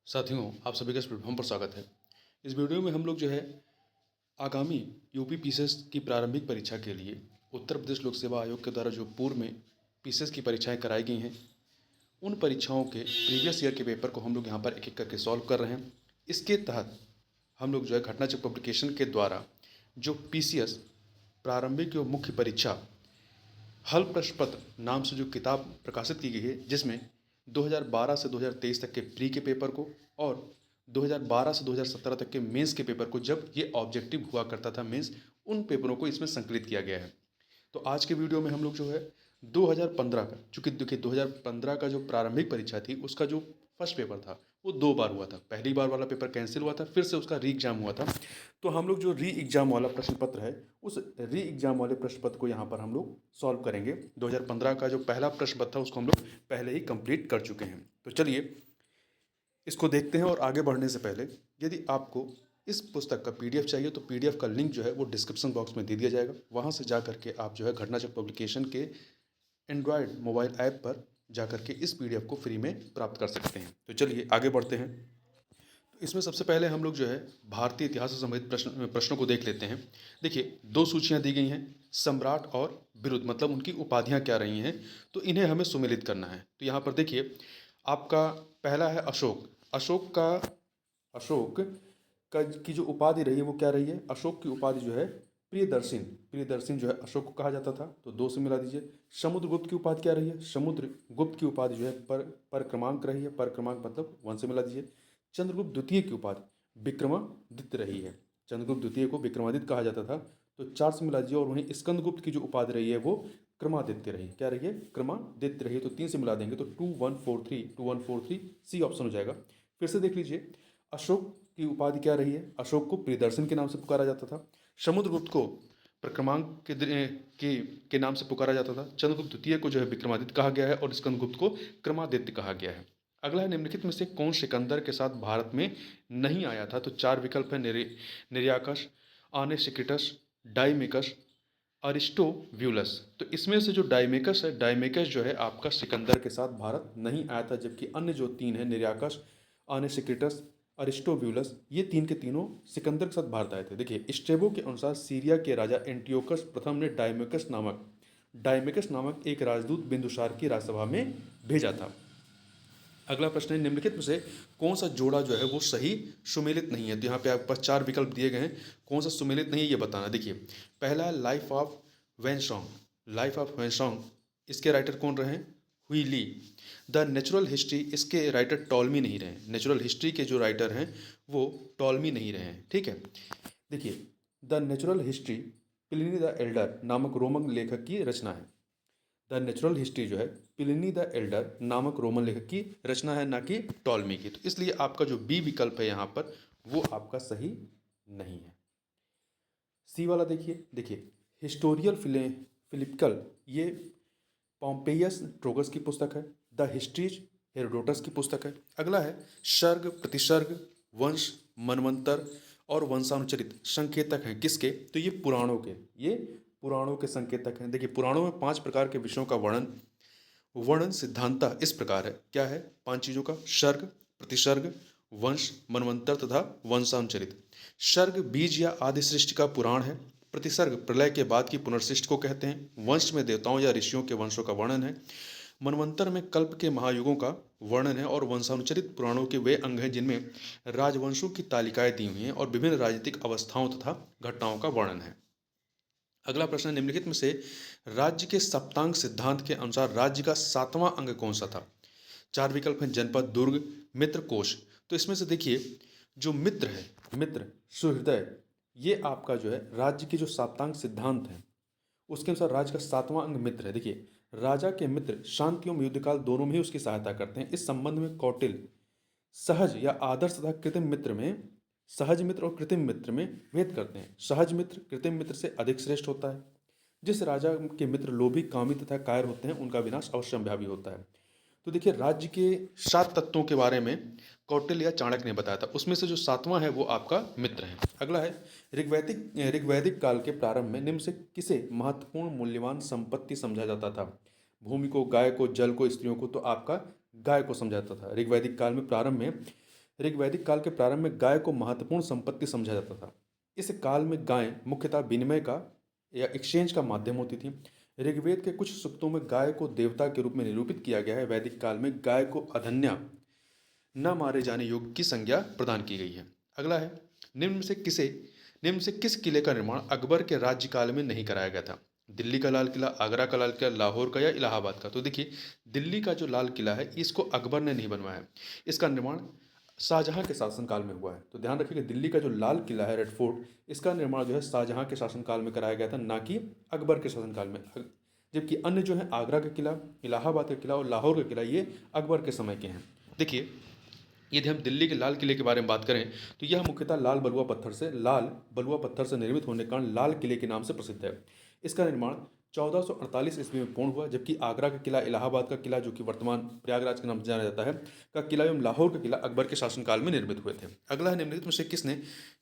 साथियों, आप सभी का इस प्लेटफॉर्म पर स्वागत है। इस वीडियो में हम लोग आगामी यूपी पीसीएस की प्रारंभिक परीक्षा के लिए उत्तर प्रदेश लोक सेवा आयोग के द्वारा जो पूर्व में पीसीएस की परीक्षाएं कराई गई हैं, उन परीक्षाओं के प्रीवियस ईयर के पेपर को हम लोग यहाँ पर एक-एक करके सॉल्व कर रहे हैं। इसके तहत हम लोग घटनाचक्र पब्लिकेशन के द्वारा जो पीसीएस प्रारंभिक एवं मुख्य परीक्षा हल प्रश्न पत्र नाम से जो किताब प्रकाशित की गई है, जिसमें 2012 से 2023 तक के प्री के पेपर को और 2012 से 2017 तक के मेंस के पेपर को, जब ये ऑब्जेक्टिव हुआ करता था मेंस, उन पेपरों को इसमें संकलित किया गया है। तो आज के वीडियो में हम लोग 2015 का, चूँकि देखिए 2015 का जो प्रारंभिक परीक्षा थी उसका जो फर्स्ट पेपर था वो 2 बार हुआ था। पहली बार वाला पेपर कैंसिल हुआ था, फिर से उसका री एग्ज़ाम हुआ था। तो हम लोग जो री एग्ज़ाम वाला प्रश्न पत्र है, उस री एग्ज़ाम वाले प्रश्न पत्र को यहाँ पर हम लोग सॉल्व करेंगे। 2015 का जो पहला प्रश्न पत्र था उसको हम लोग पहले ही कंप्लीट कर चुके हैं। तो चलिए इसको देखते हैं। और आगे बढ़ने से पहले यदि आपको इस पुस्तक का पीडीएफ चाहिए तो पीडीएफ का लिंक वो डिस्क्रिप्शन बॉक्स में दे दिया जाएगा। वहाँ से जा करके आप घटनाचक्र पब्लिकेशन के एंड्रॉयड मोबाइल ऐप पर जाकर के इस पीडीएफ को फ्री में प्राप्त कर सकते हैं। तो चलिए आगे बढ़ते हैं। तो इसमें सबसे पहले हम लोग भारतीय इतिहास से संबंधित प्रश्नों को देख लेते हैं। देखिए, 2 सूचियाँ दी गई हैं, सम्राट और बिरुद, मतलब उनकी उपाधियाँ क्या रही हैं, तो इन्हें हमें सुमेलित करना है। तो यहाँ पर देखिए, आपका पहला है अशोक। अशोक का की जो उपाधि रही है वो क्या रही है? अशोक की उपाधि प्रियदर्शन। प्रियदर्शन अशोक को कहा जाता था, तो 2 से मिला दीजिए। समुद्रगुप्त की उपाधि क्या रही है? समुद्रगुप्त की उपाधि पर क्रमांक रही है। पर क्रमांक मतलब 1 से मिला दीजिए। चंद्रगुप्त द्वितीय की उपाधि विक्रमादित्य रही है। चंद्रगुप्त द्वितीय को विक्रमादित्य कहा जाता था, तो 4 से मिला दीजिए। और वहीं स्कंदगुप्त की जो उपाधि रही है वो क्रमादित्य रही। क्या रही है? क्रमादित्य रही है। तो 3 से मिला देंगे तो 2143 सी ऑप्शन हो जाएगा। फिर से देख लीजिए, अशोक की उपाधि क्या रही है? अशोक को प्रियदर्शन के नाम से पुकारा जाता था। समुद्रगुप्त को प्रक्रमांक के नाम से पुकारा जाता था। चंद्रगुप्त द्वितीय को विक्रमादित्य कहा गया है और स्कंदगुप्त को क्रमादित्य कहा गया है। अगला है, निम्नलिखित में से कौन सिकंदर के साथ भारत में नहीं आया था? तो 4 विकल्प है, निरियाकस, आनेसिक्रिटस, डाइमेकस, अरिस्टोब्यूलस। तो इसमें से जो डाइमेकस है, डाइमेकस आपका सिकंदर के साथ भारत नहीं आया था, जबकि अन्य जो 3 है, निरियाकस, आनेसिक्रिटस, अरिस्टोब्यूलस, ये 3 के तीनों सिकंदर के साथ भारत आए थे। देखिए, स्ट्रेबो के अनुसार सीरिया के राजा एंटियोकस प्रथम ने डाइमेकस नामक एक राजदूत बिंदुसार की राजसभा में भेजा था। अगला प्रश्न है, निम्नलिखित में से कौन सा जोड़ा वो सही सुमेलित नहीं है? तो यहाँ पे आपके पास 4 विकल्प दिए गए हैं, कौन सा सुमेलित नहीं है ये बताना। देखिए, पहला है लाइफ ऑफ वेनसोंग। लाइफ ऑफ वेनसोंग, इसके राइटर कौन रहे? हुई ली। द नेचुरल हिस्ट्री, इसके राइटर टॉलमी नहीं रहे। नेचुरल हिस्ट्री के जो राइटर हैं वो टॉलमी नहीं रहे हैं, ठीक है। देखिए, the natural history Pliny the Elder नामक रोमन लेखक की रचना है। The natural history Pliny the Elder नामक रोमन लेखक की रचना है, ना कि टॉलमी की। तो इसलिए आपका जो बी विकल्प है यहाँ पर वो आपका सही नहीं है। सी वाला देखिए हिस्टोरियल फिलिपिकल, ये पॉम्पेयस ट्रोगस की पुस्तक है। द हिस्ट्रीज हेरोडोटस की पुस्तक है। अगला है, सर्ग, प्रतिसर्ग, वंश, मनवंतर और वंशानुचरित संकेतक हैं किसके? तो ये पुराणों के संकेतक हैं। देखिए, पुराणों में 5 प्रकार के विषयों का वर्णन सिद्धांतः इस प्रकार है। क्या है? 5 चीज़ों का, सर्ग, प्रतिसर्ग, वंश, मनवंतर तथा वंशानुचरित। सर्ग बीज या आदि सृष्टि का पुराण है। प्रतिसर्ग प्रलय के बाद की पुनर्सृष्टि को कहते हैं। वंश में देवताओं या ऋषियों के वंशों का वर्णन है। मनवंतर में कल्प के महायुगों का वर्णन है। और वंशानुचरित पुराणों के वे अंग हैं जिनमें राजवंशों की तालिकाएं दी हुई हैं और विभिन्न राजनीतिक अवस्थाओं तथा घटनाओं का वर्णन है। अगला प्रश्न, निम्नलिखित में से राज्य के सप्तांग सिद्धांत के अनुसार राज्य का 7वां अंग कौन सा था? 4 विकल्प हैं, जनपद, दुर्ग, मित्र, कोश। तो इसमें से देखिए, जो मित्र है, मित्र, सुहृदय, ये आपका राज्य के जो सप्तांग सिद्धांत है उसके अनुसार राज्य का 7वां अंग मित्र है। देखिए, राजा के मित्र शांति एवं युद्धकाल दोनों में ही उसकी सहायता करते हैं। इस संबंध में कौटिल्य सहज या आदर्श तथा कृत्रिम मित्र में, सहज मित्र और कृत्रिम मित्र में भेद करते हैं। सहज मित्र कृत्रिम मित्र से अधिक श्रेष्ठ होता है। जिस राजा के मित्र लोभी, कामी तथा कायर होते हैं उनका विनाश अवश्यंभावी होता है। तो देखिए, राज्य के 7 तत्वों के बारे में कौटिल्य या चाणक्य ने बताया था, उसमें से जो 7वां है वो आपका मित्र है। अगला है, ऋग्वैदिक काल के प्रारंभ में निम्न से किसे महत्वपूर्ण मूल्यवान संपत्ति समझा जाता था? भूमि को, गाय को, जल को, स्त्रियों को। तो आपका गाय को समझा जाता था। ऋग्वैदिक काल में प्रारंभ में ऋग्वैदिक काल के प्रारंभ में गाय को महत्वपूर्ण संपत्ति समझा जाता था। इस काल में गायें मुख्यतः विनिमय का या एक्सचेंज का माध्यम होती थी। ऋग्वेद के कुछ सूक्तों में गाय को देवता के रूप में निरूपित किया गया है। वैदिक काल में गाय को अधन्या, न मारे जाने योग्य की संज्ञा प्रदान की गई है। अगला है, निम्न से किस किले का निर्माण अकबर के राज्यकाल में नहीं कराया गया था? दिल्ली का लाल किला, आगरा का लाल किला, लाहौर का या इलाहाबाद का? तो देखिए, दिल्ली का जो लाल किला है इसको अकबर ने नहीं बनवाया है, इसका निर्माण शाहजहां के शासनकाल में हुआ है। तो ध्यान रखिएगा, दिल्ली का जो लाल किला है, रेड फोर्ट, इसका निर्माण जो है शाहजहां के शासनकाल में कराया गया था, ना कि अकबर के शासनकाल में। जबकि अन्य जो है आगरा का किला, इलाहाबाद का किला और लाहौर का किला, ये अकबर के समय के हैं। देखिए, यदि हम दिल्ली के लाल किले के बारे में बात करें तो यह मुख्यतः लाल बलुआ पत्थर से निर्मित होने के कारण लाल किले के नाम से प्रसिद्ध है। इसका निर्माण 1448 ईस्वी में पूर्ण हुआ। जबकि आगरा का किला, इलाहाबाद का किला जो कि वर्तमान प्रयागराज के नाम से जाना जाता है, का किला एवं लाहौर का किला अकबर के शासनकाल में निर्मित हुए थे। अगला है, निम्नलिखित में से किसने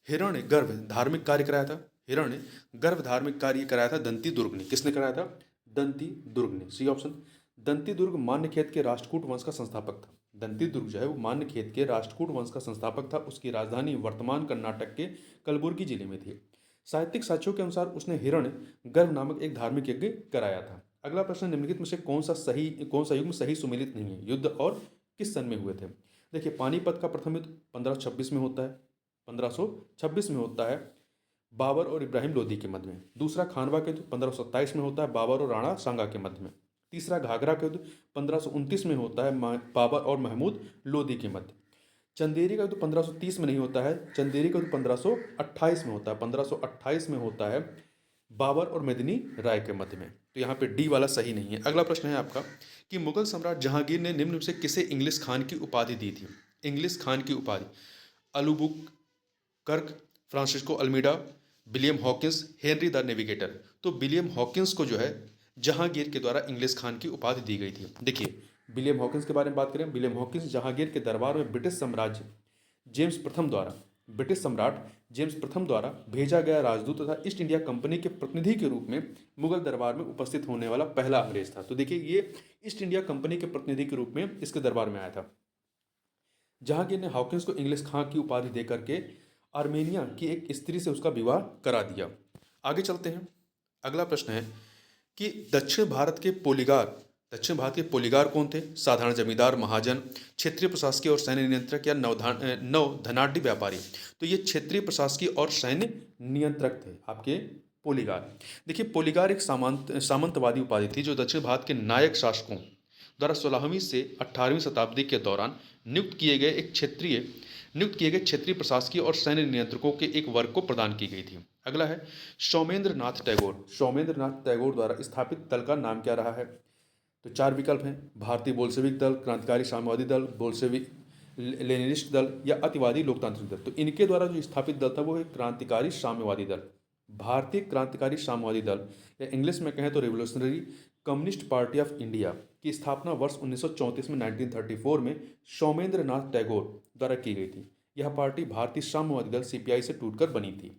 हिरण्य गर्भ धार्मिक कार्य कराया था? हिरण्य गर्भ धार्मिक कार्य कराया था दंती दुर्ग ने। किसने कराया था? दंती दुर्ग ने। C option. दंती दुर्ग मान्यखेत के राष्ट्रकूट वंश का संस्थापक था। दंती दुर्ग जो है वो मान्यखेत के राष्ट्रकूट वंश का संस्थापक था। उसकी राजधानी वर्तमान कर्नाटक के कलबुर्गी जिले में थी। साहित्यिक साक्ष्यों के अनुसार उसने हिरण्य गर्भ नामक एक धार्मिक यज्ञ कराया था। अगला प्रश्न, निम्नलिखित में से कौन सा युग्म सही सुमेलित नहीं है? युद्ध और किस सन में हुए थे? देखिए, पानीपत का प्रथम युद्ध 1526 में होता है, 1526 में होता है, बाबर और इब्राहिम लोदी के मध्य में। दूसरा खानवा का युद्ध 1527 में होता है, बाबर और राणा सांगा के मध्य में। तीसरा घाघरा का युद्ध 1529 में होता है, बाबर और महमूद लोदी के मध्य। चंदेरी का युद्ध 1530 में नहीं होता है, चंदेरी का युद्ध 1528 में होता है, 1528 में होता है, बाबर और मेदिनी राय के मध्य में। तो यहाँ पे डी वाला सही नहीं है। अगला प्रश्न है आपका कि मुगल सम्राट जहांगीर ने निम्न में से किसे इंग्लिश खान की उपाधि दी थी? इंग्लिश खान की उपाधि, अलुबुक कर्क, Francisco Almeida, William Hawkins, Henry the navigator. तो विलियम हॉकिंस को जो है जहांगीर के द्वारा इंग्लिश खान की उपाधि दी गई थी। देखिए, विलियम हॉकिंस के बारे में बात करें, विलियम हॉकिंस जहांगीर के दरबार में ब्रिटिश सम्राट जेम्स प्रथम द्वारा भेजा गया राजदूत तथा ईस्ट इंडिया कंपनी के प्रतिनिधि के रूप में मुगल दरबार में उपस्थित होने वाला पहला अंग्रेज था। तो देखिए, ये ईस्ट इंडिया कंपनी के प्रतिनिधि के रूप में इसके दरबार में आया था। जहांगीर ने हॉकिंस को इंग्लिश खां की उपाधि देकर के आर्मेनिया की एक स्त्री से उसका विवाह करा दिया। आगे चलते हैं। अगला प्रश्न है कि दक्षिण भारत के पोलीगार कौन थे? साधारण जमींदार, महाजन, क्षेत्रीय प्रशासकीय और सैन्य नियंत्रक या नव धनाढ़ी व्यापारी? तो ये क्षेत्रीय प्रशासकीय और सैन्य नियंत्रक थे आपके पोलीगार। देखिए, पोलीगार एक सामंतवादी उपाधि थी जो दक्षिण भारत के नायक शासकों द्वारा 16वीं से 18वीं शताब्दी के दौरान नियुक्त किए गए क्षेत्रीय प्रशासकीय और सैन्य नियंत्रकों के एक वर्ग को प्रदान की गई थी। अगला है, सौमेंद्र नाथ टैगोर द्वारा स्थापित दल का नाम क्या रहा है? तो चार विकल्प हैं, भारतीय बोल्शेविक दल, क्रांतिकारी साम्यवादी दल, बोल्शेविक लेनिनिस्ट दल या अतिवादी लोकतांत्रिक दल। तो इनके द्वारा जो स्थापित दल था वो है क्रांतिकारी साम्यवादी दल। भारतीय क्रांतिकारी साम्यवादी दल या इंग्लिश में कहें तो revolutionary communist party of India की स्थापना वर्ष 1934 में 1934 में सौमेंद्र नाथ टैगोर द्वारा की गई थी। यह पार्टी भारतीय साम्यवादी दल सीपीआई से टूटकर बनी थी।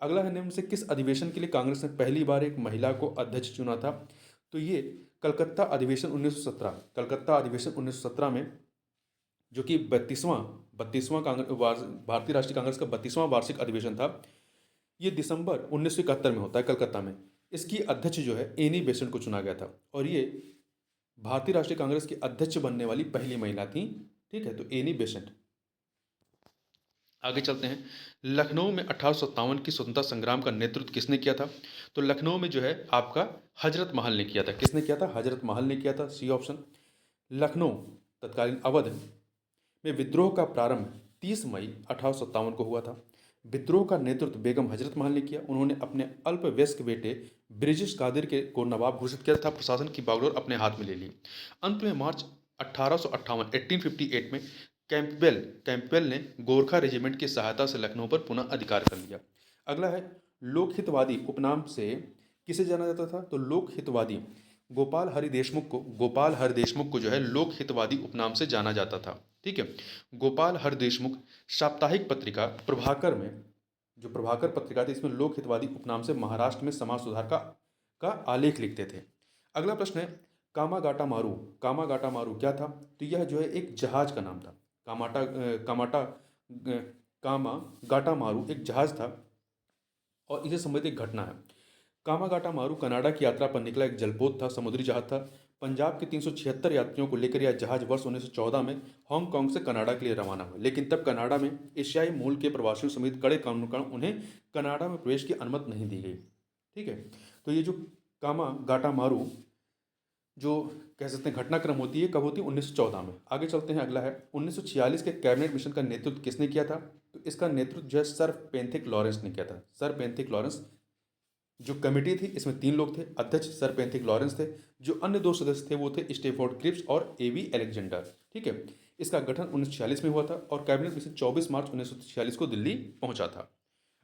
अगला है, निम्न से किस अधिवेशन के लिए कांग्रेस ने पहली बार एक महिला को अध्यक्ष चुना था? तो ये कलकत्ता अधिवेशन 1917 में, जो कि 32वां भारतीय राष्ट्रीय कांग्रेस का 32वां वार्षिक अधिवेशन था। ये दिसंबर 1971 में होता है कलकत्ता में। इसकी अध्यक्ष जो है एनी बेसेंट को चुना गया था और ये भारतीय राष्ट्रीय कांग्रेस की अध्यक्ष बनने वाली पहली महिला थी। ठीक है, तो एनी बेसेंट। आगे चलते हैं। लखनऊ में 1857 की स्वतंत्रता संग्राम का नेतृत्व किसने किया था? तो लखनऊ में जो है आपका हजरत महल ने किया था। किसने किया था? हजरत महल ने किया था। C option. लखनऊ तत्कालीन अवध में विद्रोह का प्रारंभ 30 मई 1857 को हुआ था। विद्रोह का नेतृत्व बेगम हजरत महल ने किया। उन्होंने अपने अल्पवयस्क बेटे ब्रिजेश कादिर को नवाब घोषित किया तथा प्रशासन की बागडोर अपने हाथ में ले ली। अंत में मार्च 1858 में कैंपबेल ने गोरखा रेजिमेंट की सहायता से लखनऊ पर पुनः अधिकार कर लिया। अगला है, लोकहितवादी उपनाम से किसे जाना जाता था? तो लोकहितवादी गोपाल हरि देशमुख को जो है लोकहितवादी उपनाम से जाना जाता था। ठीक है, गोपाल हरि देशमुख साप्ताहिक पत्रिका प्रभाकर में, जो प्रभाकर पत्रिका थी, इसमें लोकहितवादी उपनाम से महाराष्ट्र में समाज सुधार का आलेख लिखते थे। अगला प्रश्न है, कामागाटा मारू क्या था? तो यह जो है एक जहाज का नाम था। कामा गाटा मारू एक जहाज था और इसे संबंधित एक घटना है। कामागाटा मारू कनाडा की यात्रा पर निकला एक जलपोत था, समुद्री जहाज था। पंजाब के 376 यात्रियों को लेकर यह जहाज वर्ष 1914 में हांगकांग से कनाडा के लिए रवाना हुआ, लेकिन तब कनाडा में एशियाई मूल के प्रवासियों समेत कड़े कानून के कारण उन्हें कनाडा में प्रवेश की अनुमति नहीं दी गई। ठीक है, तो ये जो कामागाटा मारू जो कह सकते हैं घटनाक्रम होती है, कब होती है? 1914 में। आगे चलते हैं, अगला है 1946 के कैबिनेट मिशन का नेतृत्व किसने किया था? तो इसका नेतृत्व जो है सर पेंथिक लॉरेंस ने किया था। Sir Pethick Lawrence. जो कमेटी थी इसमें 3 लोग थे, अध्यक्ष सर पेंथिक लॉरेंस थे, जो अन्य 2 सदस्य थे वो थे स्टेफोर्ड क्रिप्स और एवी अलेक्जेंडर। ठीक है, इसका गठन 1946 में हुआ था और कैबिनेट मिशन 24 मार्च 1946 को दिल्ली पहुंचा था।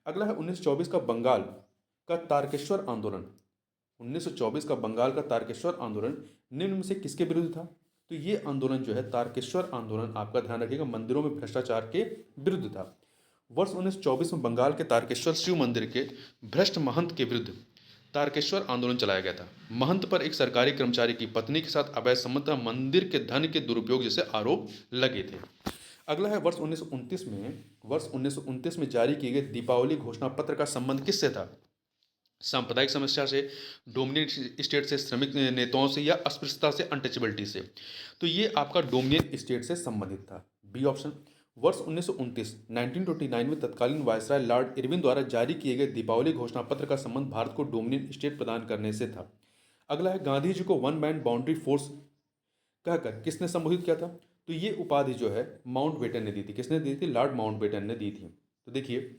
अगला है 1924 का बंगाल का तारकेश्वर आंदोलन। 1924 का बंगाल का तारकेश्वर आंदोलन निम्न में से किसके विरुद्ध था? तो ये आंदोलन जो है तारकेश्वर आंदोलन, आपका ध्यान रखिएगा, मंदिरों में भ्रष्टाचार के विरुद्ध था। वर्ष 1924 में बंगाल के तारकेश्वर शिव मंदिर के भ्रष्ट महंत के विरुद्ध तारकेश्वर आंदोलन चलाया गया था। महंत पर एक सरकारी कर्मचारी की पत्नी के साथ अवैध संबंध तथा मंदिर के धन के दुरुपयोग जैसे आरोप लगे थे। अगला है वर्ष 1929 में जारी किए गए दीपावली घोषणा पत्र का संबंध किससे था? सांप्रदायिक समस्या से, डोमिनियन स्टेट से, श्रमिक नेताओं से, या अस्पृश्यता से, अनटचेबिलिटी से? तो ये आपका डोमिनियन स्टेट से संबंधित था, बी ऑप्शन। वर्ष 1929 में तत्कालीन वायसराय लॉर्ड इरविन द्वारा जारी किए गए दीपावली घोषणा पत्र का संबंध भारत को डोमिनियन स्टेट प्रदान करने से था। अगला है गांधी जी को वन मैन बाउंड्री फोर्स कहकर किसने संबोधित किया था? तो ये उपाधि जो है माउंटबेटन ने दी थी। किसने दी थी? लॉर्ड माउंटबेटन ने दी थी। तो देखिए,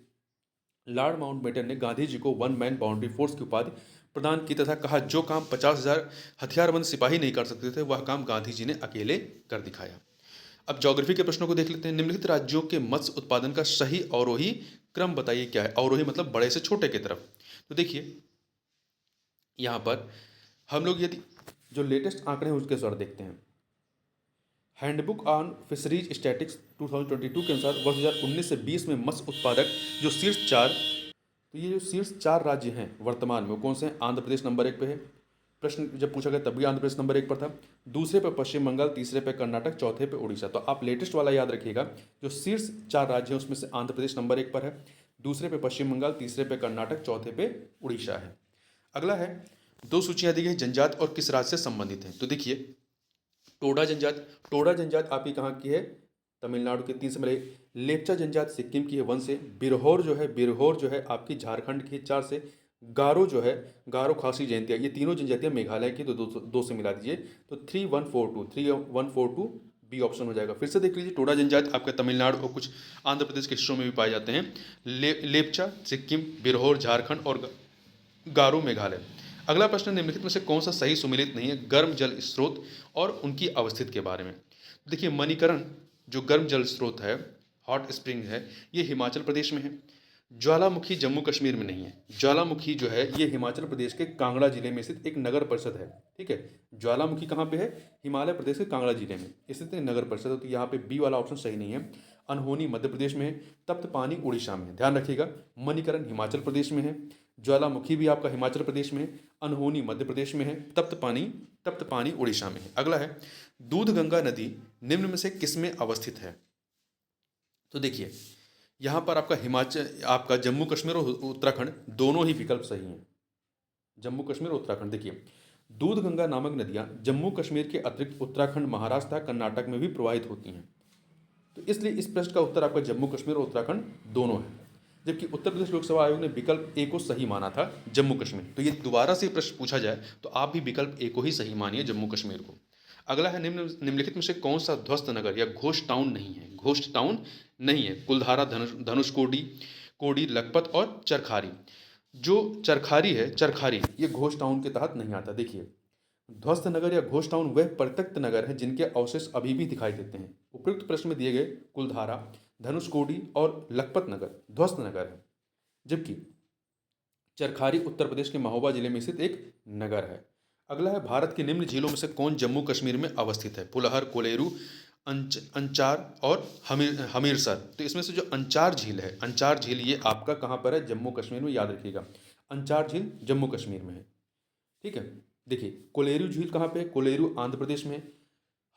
लॉर्ड माउंटबेटन ने गांधी जी को वन मैन बाउंड्री फोर्स की उपाधि प्रदान की तथा कहा जो काम 50,000 हथियारबंद सिपाही नहीं कर सकते थे वह काम गांधी जी ने अकेले कर दिखाया। अब ज्योग्राफी के प्रश्नों को देख लेते हैं। निम्नलिखित राज्यों के मत्स्य उत्पादन का सही अवरोही क्रम बताइए क्या है? अवरोही मतलब बड़े से छोटे की तरफ। तो देखिए यहाँ पर हम लोग यदि जो लेटेस्ट आंकड़े हैं उसके अनुसार देखते हैं। हैंडबुक ऑन फिशरीज स्टैटिक्स 2022 के अनुसार वर्ष 2019 से 20 में मत्स्य उत्पादक जो शीर्ष 4, तो ये जो शीर्ष 4 राज्य हैं वर्तमान में वो कौन से हैं? आंध्र प्रदेश नंबर 1 पे है। प्रश्न जब पूछा गया तब भी आंध्र प्रदेश नंबर 1 पर था। दूसरे पे पश्चिम बंगाल, तीसरे पे कर्नाटक, चौथे पे उड़ीसा। तो आप लेटेस्ट वाला याद रखिएगा, जो शीर्ष 4 राज्य हैं उसमें से आंध्र प्रदेश नंबर 1 पर है, दूसरे पे पश्चिम बंगाल, तीसरे पे कर्नाटक, चौथे पे उड़ीसा है। अगला है 2 सूचियाँ दी गई जनजात और किस राज्य से संबंधित हैं। तो देखिए टोडा जनजात, टोडा जनजात आपकी कहाँ की है? तमिलनाडु के। 3 से मिले लेप्चा जनजात सिक्किम की है 1 से। बिरहोर जो है आपकी झारखंड की 4 से। गारो जो है गारो खासी जयंतिया, ये तीनों जनजातियाँ मेघालय की, तो 2 से मिला दीजिए तो 3142 बी ऑप्शन हो जाएगा। फिर से देख लीजिए, टोडा जनजात आपके तमिलनाडु और कुछ आंध्र प्रदेश के हिस्सों में भी पाए जाते हैं। लेप्चा सिक्किम, बिरहोर झारखंड और गारो मेघालय। अगला प्रश्न निम्नलिखित में से कौन सा सही सुमेलित नहीं है? गर्म जल स्रोत और उनकी अवस्थिति के बारे में। देखिए मणिकरण जो गर्म जल स्रोत है, हॉट स्प्रिंग है, ये हिमाचल प्रदेश में है। ज्वालामुखी जम्मू कश्मीर में नहीं है। ज्वालामुखी जो है ये हिमाचल प्रदेश के कांगड़ा जिले में स्थित एक नगर परिषद है। ठीक है, ज्वालामुखी कहाँ पे है? हिमालय प्रदेश के कांगड़ा जिले में स्थित एक नगर परिषद। तो यहाँ पे बी वाला ऑप्शन सही नहीं है। अनहोनी मध्य प्रदेश में है, तप्त पानी उड़ीसा में है। ध्यान रखिएगा, मणिकरण हिमाचल प्रदेश में है, ज्वालामुखी भी आपका हिमाचल प्रदेश में है, अनहोनी मध्य प्रदेश में है, तप्त पानी उड़ीसा में है। अगला है दूध गंगा नदी निम्न में से किसमें अवस्थित है? तो देखिए यहाँ पर आपका हिमाचल, आपका जम्मू कश्मीर और उत्तराखंड दोनों ही विकल्प सही हैं। जम्मू कश्मीर और उत्तराखंड। देखिए दूध गंगा नामक नदियाँ जम्मू कश्मीर के अतिरिक्त उत्तराखंड, महाराष्ट्र, कर्नाटक में भी प्रवाहित होती हैं। तो इसलिए इस प्रश्न का उत्तर आपका जम्मू कश्मीर और उत्तराखंड दोनों है। जबकि उत्तर प्रदेश लोकसभा आयोग ने विकल्प ए को सही माना था, जम्मू कश्मीर। तो ये दोबारा से प्रश्न पूछा जाए तो आप भी विकल्प ए को ही सही मानिए, जम्मू कश्मीर को। अगला है निम्नलिखित में से कौन सा ध्वस्त नगर या घोस्ट टाउन नहीं है? घोस्ट टाउन नहीं है। कुलधारा, धनुषकोडी, कोडी, लखपत और चरखारी। जो चरखारी है, चरखारी ये घोस्ट टाउन के तहत नहीं आता। देखिए ध्वस्त नगर या घोस्ट टाउन वह परित्यक्त नगर है जिनके अवशेष अभी भी दिखाई देते हैं। उपयुक्त प्रश्न में दिए गए कुलधारा, धनुषकोडी और लखपत नगर ध्वस्त नगर है, जबकि चरखारी उत्तर प्रदेश के महोबा जिले में स्थित एक नगर है। अगला है भारत की निम्न झीलों में से कौन जम्मू कश्मीर में अवस्थित है? पुलहर, कोलेरू, अंचार और हमीरसर। तो इसमें से जो अंचार झील है, अंचार झील ये आपका कहाँ पर है? जम्मू कश्मीर में। याद रखिएगा अंचार झील जम्मू कश्मीर में है। ठीक है, देखिए कोलेरू झील कहाँ पे है? कोलेरू आंध्र प्रदेश में।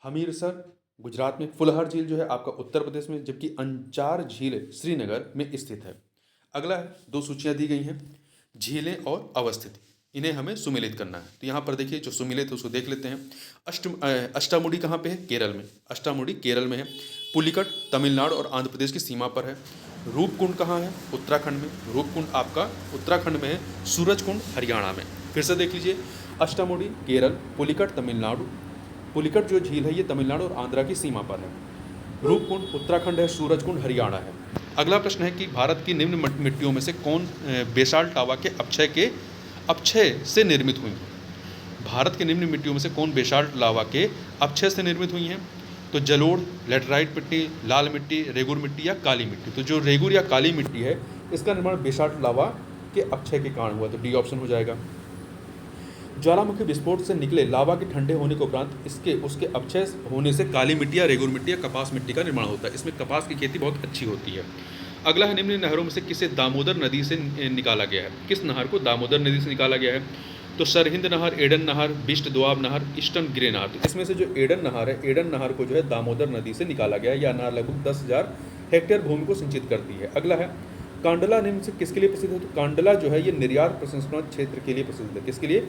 हमीरसर गुजरात में फुलहर झील जो है आपका उत्तर प्रदेश में, जबकि अंचार झील श्रीनगर में स्थित है। अगला है, दो सूचियां दी गई हैं, झीलें और अवस्थिति, इन्हें हमें सुमेलित करना है। तो यहाँ पर देखिए जो सुमेलित है उसको देख लेते हैं। अष्टामुडी कहाँ पे है? केरल में। अष्टामुडी केरल में है। पुलिकट तमिलनाडु और आंध्र प्रदेश की सीमा पर है। रूपकुंड कहाँ है? उत्तराखंड में। रूपकुंड आपका उत्तराखंड में है। सूरजकुंड हरियाणा में। फिर से देख लीजिए, अष्टामुडी केरल, पुलिकट तमिलनाडु। पुलिकट जो झील है ये तमिलनाडु और आंध्रा की सीमा पर है। रूपकुंड उत्तराखंड है। सूरजकुंड हरियाणा है। अगला प्रश्न है कि भारत की निम्न मिट्टियों में से कौन बेसाल्ट लावा के अपक्षय से निर्मित हुई हैं? भारत के निम्न मिट्टियों में से कौन बेसाल्ट लावा के अपक्षय से निर्मित हुई हैं? तो जलोढ़, लेटराइट मिट्टी, लाल मिट्टी, रेगुर मिट्टी या काली मिट्टी। तो जो रेगुर या काली मिट्टी है इसका निर्माण बेसाल्ट लावा के अपक्षय के कारण हुआ, तो डी ऑप्शन हो जाएगा। ज्वालामुखी विस्फोट से निकले लावा के ठंडे होने के उपरांत उसके अपक्षय होने से काली मिट्टी या रेगुर मिट्टी या कपास मिट्टी का निर्माण होता है। इसमें कपास की खेती बहुत अच्छी होती है। अगला है, निम्न नहरों में से किसे दामोदर नदी से निकाला गया है? किस नहर को दामोदर नदी से निकाला गया है? तो सरहिंद नहर, एडन नहर, बिस्ट दोआब नहर, ईस्टर्न ग्रे नहर। तो इसमें से जो एडन नहर है, एडन नहर को जो है दामोदर नदी से निकाला गया है। यह नहर लगभग 10,000 हेक्टेयर भूमि को सिंचित करती है। अगला है, कांडला निम्न से किसके लिए प्रसिद्ध है? तो कांडला जो है ये निर्यात प्रसंस्करण क्षेत्र के लिए प्रसिद्ध है। किसके लिए?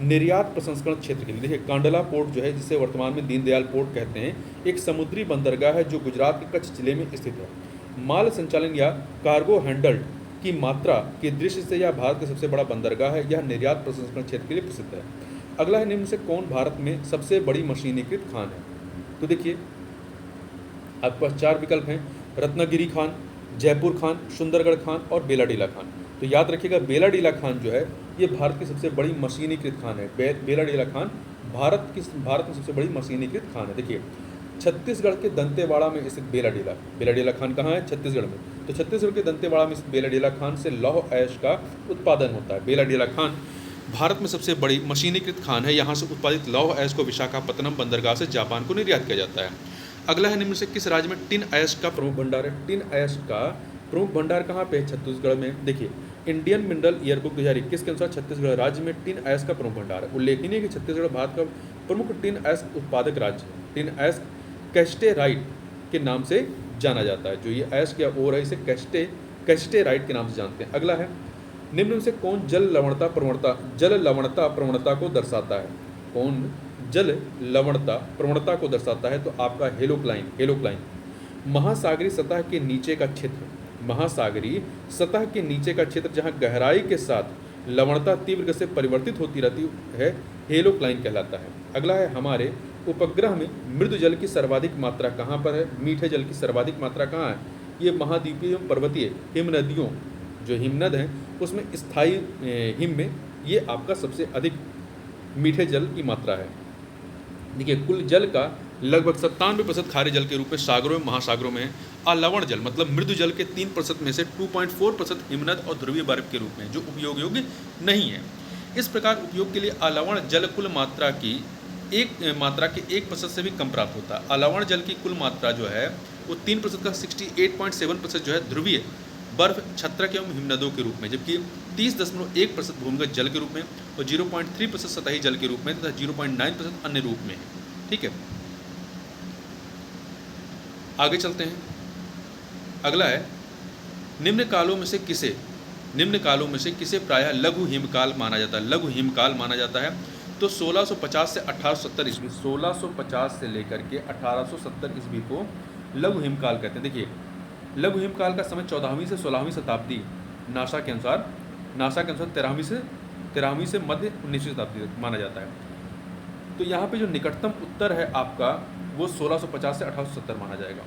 निर्यात प्रसंस्करण क्षेत्र के लिए। देखिए कांडला पोर्ट जो है, जिसे वर्तमान में दीनदयाल पोर्ट कहते हैं, एक समुद्री बंदरगाह है जो गुजरात के कच्छ जिले में स्थित है। माल संचालन या कार्गो हैंडल्ड की मात्रा की दृष्टि से यह भारत का सबसे बड़ा बंदरगाह है। यह निर्यात प्रसंस्करण क्षेत्र के लिए प्रसिद्ध है। अगला है, निम्न से कौन भारत में सबसे बड़ी मशीनीकृत खान है? तो देखिए आपके पास 4 विकल्प हैं, रत्नागिरी खान, जयपुर खान, सुंदरगढ़ खान और बेलाडीला खान। तो याद रखिएगा बेलाडीला खान जो है ये भारत की सबसे बड़ी मशीनीकृत खान है। बेलाडीला खान भारत में सबसे बड़ी मशीनीकृत खान है। देखिए छत्तीसगढ़ के दंतेवाड़ा में स्थित बेलाडीला खान कहाँ है? छत्तीसगढ़ में। तो छत्तीसगढ़ के दंतेवाड़ा में स्थित बेलाडीला खान से लौह ऐश का उत्पादन होता है। बेलाडीला खान भारत में सबसे बड़ी मशीनीकृत खान है। यहाँ से उत्पादित लौह ऐश को विशाखापत्तनम बंदरगाह से जापान को निर्यात किया जाता है। अगला है, निम्न से किस राज्य में टिन ऐश का प्रमुख भंडार है? टिन ऐश का प्रमुख भंडार कहाँ पे है? छत्तीसगढ़ में। देखिए इंडियन मिनरल ईयरबुक 2021 के अनुसार छत्तीसगढ़ राज्य में टिन ऐश का प्रमुख भंडार है। उल्लेखनीय है कि छत्तीसगढ़ भारत का प्रमुख टिन ऐश उत्पादक राज्य है। टिन ऐश कैस्टेराइट के नाम से जाना जाता है। जो ये ऐश क्या ओर है इसे कैस्टेराइट के नाम से जानते हैं। अगला है, निम्न से कौन जल लवणता प्रवणता को दर्शाता है? कौन जल लवणता प्रवणता को दर्शाता है? तो आपका हेलोक्लाइन। महासागरीय सतह के नीचे का क्षेत्र जहाँ गहराई के साथ लवणता तीव्र गति से परिवर्तित होती रहती है, हेलोक्लाइन कहलाता है। अगला है, हमारे उपग्रह में मृदु जल की सर्वाधिक मात्रा कहाँ पर है? मीठे जल की सर्वाधिक मात्रा कहाँ है? ये महाद्वीपीय एवं पर्वतीय हिमनदियों जो हिमनद हैं उसमें स्थायी हिम में ये आपका सबसे अधिक मीठे जल की मात्रा है। देखिए कुल जल का लगभग 97% खारे जल के रूप में सागरों में महासागरों में है। अलवण जल मतलब मृदु जल के 3% में से 2.4% हिमनद और ध्रुवीय बर्फ के रूप में जो उपयोग योग्य नहीं है। इस प्रकार उपयोग के लिए अलवण जल कुल मात्रा के 1% से भी कम प्राप्त होता है। अलवण जल की कुल मात्रा जो है वो 3% का 68.7% जो है ध्रुवीय बर्फ छत्रक एवं हिमनदों के रूप में, जबकि 30.1% भूमिगत जल के रूप में और 0.3% सतही जल के रूप में तथा 0.9% अन्य रूप में है। ठीक है, आगे चलते हैं। अगला है, निम्न कालों में से किसे प्रायः लघु हिमकाल माना जाता है? लघु हिमकाल माना जाता है तो 1650 से 1870 ईस्वी, 1650 से लेकर के 1870 ईस्वी को लघु हिमकाल कहते हैं। देखिए लघु हिमकाल का समय 14वीं से 16वीं शताब्दी नासा के अनुसार 13वीं से मध्य 19वीं शताब्दी तक माना जाता है। तो यहाँ पे जो निकटतम उत्तर है आपका वो 1650 से 1870 माना जाएगा।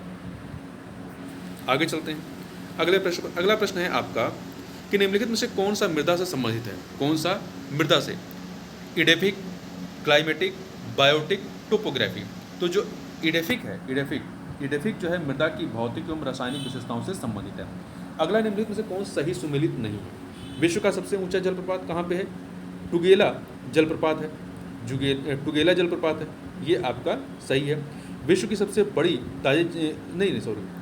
आगे चलते हैं। अगला प्रश्न है आपका कि निम्नलिखित में से कौन सा मृदा से संबंधित है? कौन सा मृदा से? Edaphic, climatic, biotic, topography. तो जो इडेफिक जो है मृदा की भौतिक एवं रासायनिक विशेषताओं से संबंधित है। अगला निम्नलिखित में से कौन सही सुमेलित नहीं है? विश्व का सबसे ऊंचा जलप्रपात कहाँ पे है? टुगेला जलप्रपात है। टुगेला जलप्रपात है, ये आपका सही है। विश्व की सबसे बड़ी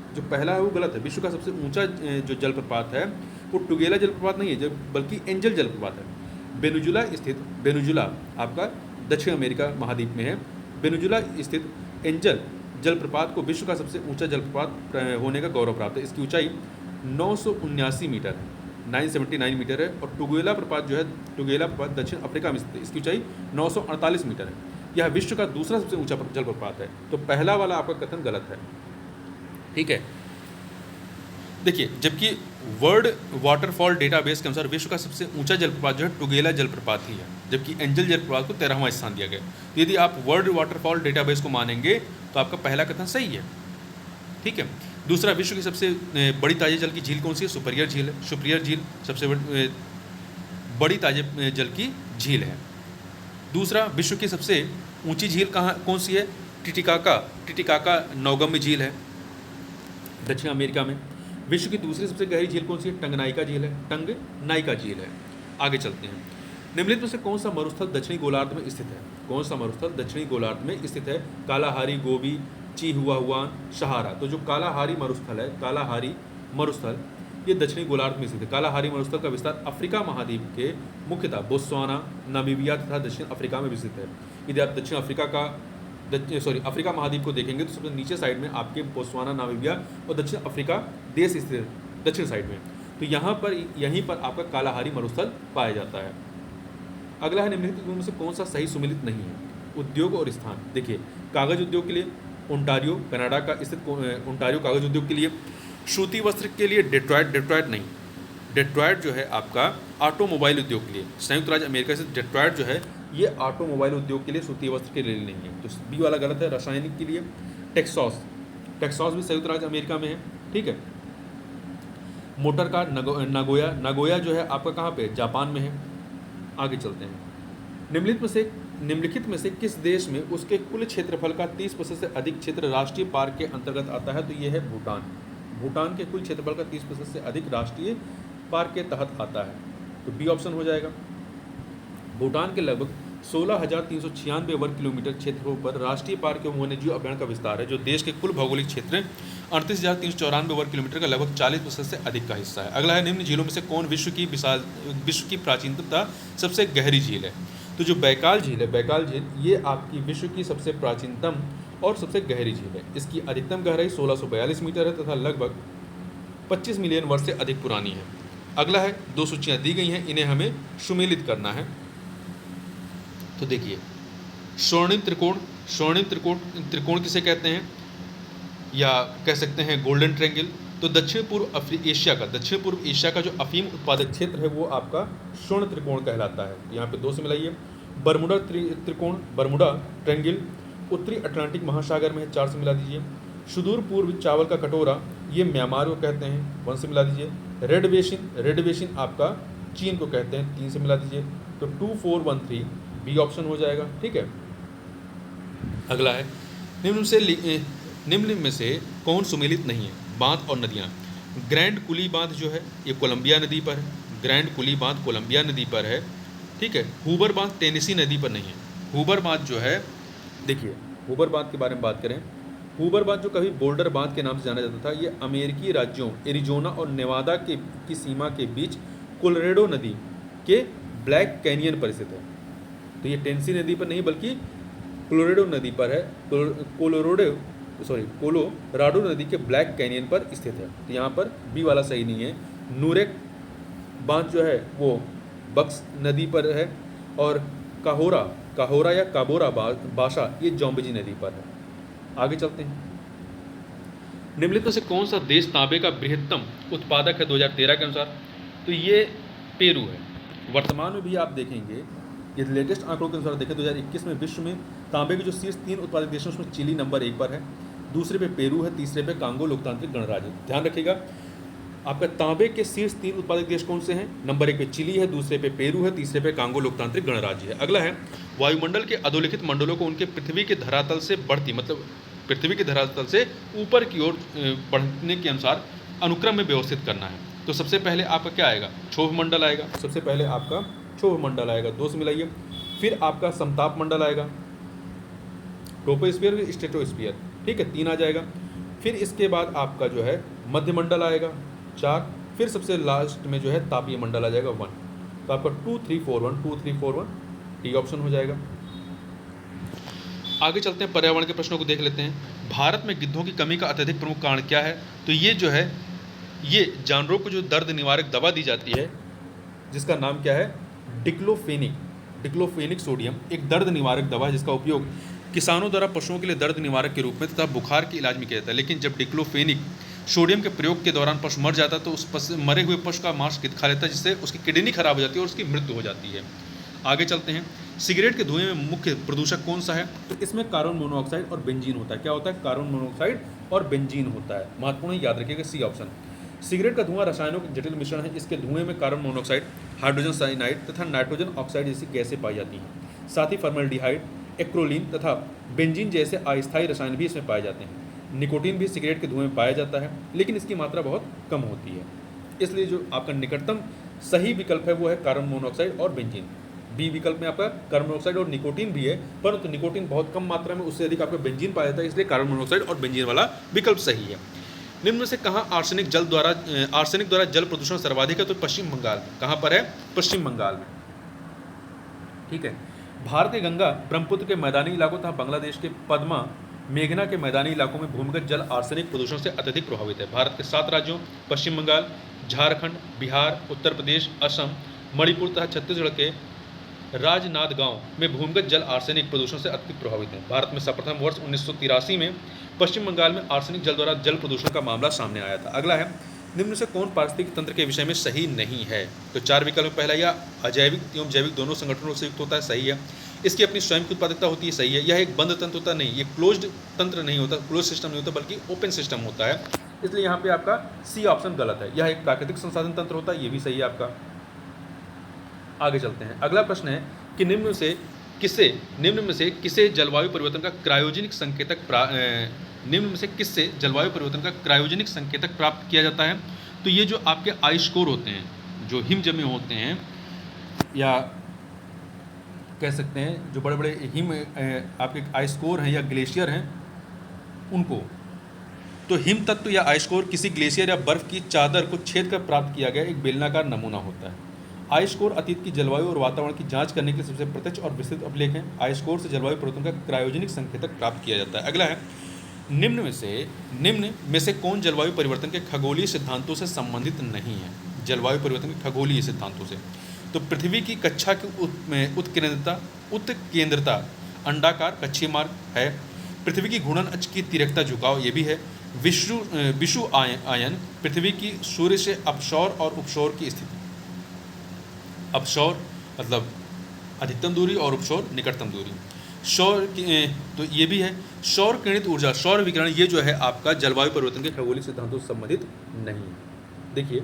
जो पहला है वो गलत है। विश्व का सबसे ऊंचा जो जलप्रपात है वो टुगेला जलप्रपात नहीं है, बल्कि एंजल जलप्रपात है। वेनेजुला आपका दक्षिण अमेरिका महाद्वीप में है। वेनेजुला स्थित एंजल जलप्रपात को विश्व का सबसे ऊंचा जलप्रपात होने का गौरव प्राप्त है। इसकी ऊंचाई 979 मीटर है, 979 मीटर है। और टुगेला प्रपात जो है, टुगेला प्रपात दक्षिण अफ्रीका में स्थित है। इसकी ऊंचाई 948 मीटर है। यह विश्व का दूसरा सबसे ऊंचा जलप्रपात है। तो पहला वाला आपका कथन गलत है, ठीक है। देखिए, जबकि वर्ल्ड वाटरफॉल डेटाबेस के अनुसार विश्व का सबसे ऊंचा जलप्रपात जो है टुगेला जलप्रपात ही है, जबकि एंजल जलप्रपात को 13वां स्थान दिया गया। तो यदि आप वर्ल्ड वाटरफॉल डेटाबेस को मानेंगे तो आपका पहला कथन सही है, ठीक है। दूसरा, विश्व की सबसे बड़ी ताजे जल की झील कौन सी है? सुपीरियर झील है। सुपीरियर झील सबसे बड़ी ताजे जल की झील है। दूसरा, विश्व की सबसे ऊंची झील कौन सी है? टिटिकाका। टिटिकाका नौगम्य झील है दक्षिण अमेरिका में। विश्व की दूसरी सबसे गहरी झील कौन सी है? टंगनाइका झील है, टंगनाइका झील है। आगे चलते हैं। निम्नलिखित में से कौन सा मरुस्थल दक्षिणी गोलार्ध में स्थित है? कौन सा मरुस्थल दक्षिणी गोलार्ध में स्थित है? कालाहारी, गोबी, चिहुआहुआन, सहारा। तो जो कालाहारी मरुस्थल है, कालाहारी मरुस्थल, ये दक्षिणी गोलार्ध में स्थित है। कालाहारी मरुस्थल का विस्तार अफ्रीका महाद्वीप के मुख्यतः बोत्सवाना, नामीबिया तथा दक्षिण अफ्रीका में विस्तृत है। यदि आप दक्षिण अफ्रीका का अफ्रीका महाद्वीप को देखेंगे तो सबसे नीचे साइड में आपके बोत्सवाना, नामीबिया और दक्षिण अफ्रीका देश स्थित है दक्षिण साइड में। तो यहाँ पर यहीं पर आपका कालाहारी मरुस्थल पाया जाता है। अगला है, निम्नलिखित में से कौन सा सही सुमेलित नहीं है? उद्योग और स्थान। देखिए, कागज उद्योग के लिए ओंटारियो कनाडा का स्थित ओंटारियो कागज उद्योग के लिए। सूती वस्त्र के लिए डेट्रॉयट नहीं, डेट्रॉयट जो है आपका ऑटोमोबाइल उद्योग के लिए। संयुक्त राज्य अमेरिका से डेट्रॉयट जो है ये ऑटोमोबाइल उद्योग के लिए, सूती वस्त्र के लिए नहीं है। तो बी वाला गलत है। रासायनिक के लिए टेक्सास, टेक्सास भी संयुक्त राज्य अमेरिका में है, ठीक है। मोटर कार नागोया, नागोया जो है आपका कहाँ पे? जापान में है। आगे चलते हैं। निम्नलिखित में से किस देश में उसके कुल क्षेत्रफल का 30% से अधिक क्षेत्र राष्ट्रीय पार्क के अंतर्गत आता है? तो ये है भूटान। भूटान के कुल क्षेत्रफल का 30% से अधिक राष्ट्रीय पार्क के तहत आता है। तो बी ऑप्शन हो जाएगा। भूटान के लगभग 16,396 वर्ग किलोमीटर क्षेत्रफल पर राष्ट्रीय पार्क एवं वन्यजीव अभ्यारण्य का विस्तार है, जो देश के कुल भौगोलिक क्षेत्र 38,394 वर्ग किलोमीटर का लगभग 40% से अधिक का हिस्सा है। अगला है, निम्न झीलों में से कौन विश्व की प्राचीनतम सबसे गहरी झील है? तो जो बैकाल झील है, बैकाल झील ये आपकी विश्व की सबसे प्राचीनतम और सबसे गहरी झील है। इसकी अधिकतम गहराई 1642 मीटर है तथा लगभग 25 मिलियन वर्ष से अधिक पुरानी है। अगला है, 2 सूचियाँ दी गई हैं, इन्हें हमें सुमेलित करना है। तो देखिए, स्वर्णिम त्रिकोण, स्वर्णिम त्रिकोण किसे कहते हैं या कह सकते हैं गोल्डन ट्रायंगल। तो दक्षिण पूर्व एशिया का जो अफीम उत्पादक क्षेत्र है वो आपका स्वर्ण त्रिकोण कहलाता है। यहाँ पे 2 से मिलाइए। बरमुडा त्रिकोण, बरमुडा ट्रायंगल उत्तरी अटलांटिक महासागर में है, 4 से मिला दीजिए। सुदूर पूर्व चावल का कटोरा, ये म्यांमार को कहते हैं, 1 से मिला दीजिए। रेड बेसिन आपका चीन को कहते हैं, 3 से मिला दीजिए। तो 2413 बी ऑप्शन हो जाएगा, ठीक है। अगला है, निम्न में से कौन सुमेलित नहीं है? बांध और नदियाँ। ग्रैंड कुली बांध जो है ये कोलंबिया नदी पर है, ग्रैंड कुली बांध कोलंबिया नदी पर है, ठीक है। हूबर बांध टेनेसी नदी पर नहीं है। हूबर बांध जो है, देखिए हूबर बांध के बारे में बात करें, हूबर बांध जो कभी बोल्डर बांध के नाम से जाना जाता था, ये अमेरिकी राज्यों एरिजोना और नेवादा की सीमा के बीच कोलोराडो नदी के ब्लैक कैनियन पर स्थित है। तो ये टेनेसी नदी पर नहीं बल्कि कोलोराडो नदी पर है, कोलोराडो नदी के ब्लैक कैनियन पर स्थित है। तो यहाँ पर बी वाला सही नहीं है। नूरेक बांध जो है वो बक्स नदी पर है और काहोरा या काबोरा बाशा ये जॉम्बेजी नदी पर है। आगे चलते हैं। निम्नलिखित में से कौन सा देश तांबे का बृहत्तम उत्पादक है 2013 के अनुसार? तो ये पेरू है। वर्तमान में भी आप देखेंगे, ये लेटेस्ट आंकड़ों के अनुसार देखें 2021 में विश्व में तांबे के जो शीर्ष 3 उत्पादक देशों उसमें चिली नंबर 1 पर है, दूसरे पे पेरू है, तीसरे पे कांगो लोकतांत्रिक गणराज्य। ध्यान रखिएगा, आपका तांबे के शीर्ष 3 उत्पादक देश कौन से हैं? नंबर 1 पे चिली है, दूसरे पे पेरू है, तीसरे पे कांगो लोकतांत्रिक गणराज्य है। अगला है, वायुमंडल के अधोलिखित मंडलों को उनके पृथ्वी के धरातल से बढ़ती, मतलब पृथ्वी के धरातल से ऊपर की ओर बढ़ने के अनुसार अनुक्रम में व्यवस्थित करना है। तो सबसे पहले आपका क्या आएगा? क्षोभ मंडल आएगा। सबसे पहले आपका क्षोभ मंडल आएगा, 2 से मिलाइए। फिर आपका समताप मंडल आएगा, ट्रोपोस्फीयर, स्ट्रेटोस्फीयर, ठीक है, 3 आ जाएगा। फिर इसके बाद आपका जो है मध्य मंडल आएगा, 4। फिर सबसे लास्ट में जो है तापीय मंडल आ जाएगा, 1। तो आपका 2 3 4 1 डी ऑप्शन हो जाएगा। आगे चलते हैं, पर्यावरण के प्रश्नों को देख लेते हैं। भारत में गिद्धों की कमी का अत्यधिक प्रमुख कारण क्या है? तो ये जो है, ये जानवरों को जो दर्द निवारक दवा दी जाती है, जिसका नाम क्या है? डिक्लोफेनिक सोडियम, एक दर्द निवारक दवा है जिसका उपयोग किसानों द्वारा पशुओं के लिए दर्द निवारक के रूप में तथा बुखार के इलाज में किया जाता है। लेकिन जब डिक्लोफेनिक सोडियम के प्रयोग के दौरान पशु मर जाता है तो उस मरे हुए पशु का मांस गिद्ध खा लेता है, जिससे उसकी किडनी खराब हो जाती है और उसकी मृत्यु हो जाती है। आगे चलते हैं। सिगरेट के धुएं में मुख्य प्रदूषक कौन सा है? तो इसमें कार्बन मोनोऑक्साइड और बेंजीन होता है। क्या होता है? कार्बन मोनोऑक्साइड और बेंजीन होता है। महत्वपूर्ण है, याद रखिएगा, सी ऑप्शन। सिगरेट का धुआं रसायनों का जटिल मिश्रण है। इसके धुएं में कार्बन मोनोऑक्साइड, हाइड्रोजन साइनाइड तथा नाइट्रोजन ऑक्साइड जैसी गैसें पाई जाती हैं। साथ ही फॉर्मल्डिहाइड, एक्रोलीन तथा बेंजीन जैसे अस्थायी रसायन भी इसमें पाए जाते हैं। निकोटीन भी सिगरेट के धुएं में पाया जाता है, लेकिन इसकी मात्रा बहुत कम होती है। इसलिए जो आपका निकटतम सही विकल्प है वो है कार्बन मोनोऑक्साइड और बेंजीन। बी विकल्प में आपका कार्बन मोनोऑक्साइड और निकोटीन भी है, परंतु निकोटीन बहुत कम मात्रा में, उससे अधिक आपका बेंजीन पाया जाता है, इसलिए कार्बन मोनोऑक्साइड और बेंजीन वाला विकल्प सही है। निम्न में से कहाँ आर्सेनिक द्वारा जल प्रदूषण सर्वाधिक है? तो पश्चिम बंगाल में। कहाँ पर है? पश्चिम बंगाल में। ठीक है। भारतीय गंगा ब्रह्मपुत्र के मैदानी इलाकों तथा बांग्लादेश के पद्मा मेघना के मैदानी इलाकों में भूमिगत जल आर्सेनिक प्रदूषण से अत्यधिक प्रभावित है। भारत के 7 राज्यों पश्चिम बंगाल, झारखंड, बिहार, उत्तर प्रदेश, असम, मणिपुर तथा छत्तीसगढ़ के राजनांदगांव में भूमिगत जल आर्सेनिक प्रदूषण से अत्यधिक प्रभावित है। भारत में सर्वप्रथम वर्ष 1983 में पश्चिम बंगाल में आर्सेनिक जल द्वारा जल प्रदूषण का मामला सामने आया था। अगला है, निम्न से कौन पारिस्थितिक तंत्र के विषय में सही नहीं है? तो 4 विकल्प में पहला, यह अजैविक एवं जैविक दोनों संगठनों से युक्त होता है, सही है। इसकी अपनी स्वयं की उत्पादकता होती है, सही है। यह एक बंद तंत्र होता नहीं, ये क्लोज्ड तंत्र नहीं होता, क्लोज सिस्टम नहीं होता, बल्कि ओपन सिस्टम होता है, इसलिए यहाँ पे आपका सी ऑप्शन गलत है। यह एक प्राकृतिक संसाधन तंत्र होता है, ये भी सही है आपका। आगे चलते हैं। अगला प्रश्न है कि निम्न में से किसे जलवायु परिवर्तन का क्रायोजेनिक संकेतक प्राप्त किया जाता है? तो ये जो आपके आइस कोर होते हैं, जो हिम जमे होते हैं, या कह सकते हैं जो बड़े बड़े हिम आपके आइस कोर हैं या ग्लेशियर हैं, उनको, तो हिम तत्व या आइस कोर किसी ग्लेशियर या बर्फ की चादर को छेद कर प्राप्त किया गया एक बेलनाकार नमूना होता है। आइस कोर अतीत की जलवायु और वातावरण की जांच करने के लिए सबसे प्रत्यक्ष और विस्तृत अभिलेख है। आइस कोर से जलवायु परिवर्तन का क्रायोजेनिक संकेतक प्राप्त किया जाता है। अगला है, निम्न में से कौन जलवायु परिवर्तन के खगोलीय सिद्धांतों से संबंधित नहीं है? जलवायु परिवर्तन के खगोलीय सिद्धांतों से, तो पृथ्वी की कक्षा की उत्केंद्रता अंडाकार कक्षीय मार्ग है। पृथ्वी की घूर्णन अक्ष की तिरकता झुकाव, ये भी है। विषु आयन पृथ्वी की सूर्य से अपसौर और उपसौर की स्थिति। अपसौर मतलब अधिकतम दूरी और उपसौर निकटतम दूरी। सौर तो ये भी है। सौर किरणित ऊर्जा, सौर विकिरण, ये जो है आपका जलवायु परिवर्तन के खगोलीय सिद्धांतों से संबंधित नहीं है। देखिए,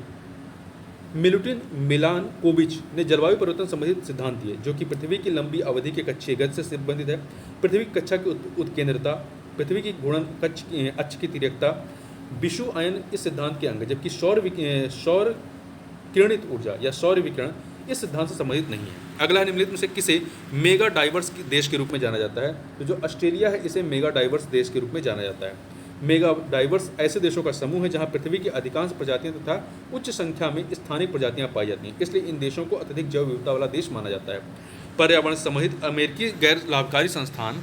मिलुटिन मिलानकोविच ने जलवायु परिवर्तन संबंधित सिद्धांत दिए, जो कि पृथ्वी की लंबी अवधि के कक्षीय गति से संबंधित है। पृथ्वी की कक्षा की उत्केंद्रता, पृथ्वी की घूर्णन अक्ष की तिर्यकता, विषु आयन इस सिद्धांत के अंग, जबकि सौर किरणित ऊर्जा या सौर विकिरण इस सिद्धांत से संबंधित नहीं है। अगला निम्नलिखित में से किसे मेगा डाइवर्स देश के रूप में जाना जाता है? तो जो ऑस्ट्रेलिया है, इसे मेगा डाइवर्स देश के रूप में जाना जाता है। मेगा डाइवर्स ऐसे देशों का समूह है जहां पृथ्वी की अधिकांश प्रजातियां तथा उच्च संख्या में स्थानिक प्रजातियां पाई जाती हैं, इसलिए इन देशों को अत्यधिक जैव विविधता वाला देश माना जाता है। पर्यावरण से संबंधित अमेरिकी गैर लाभकारी संस्थान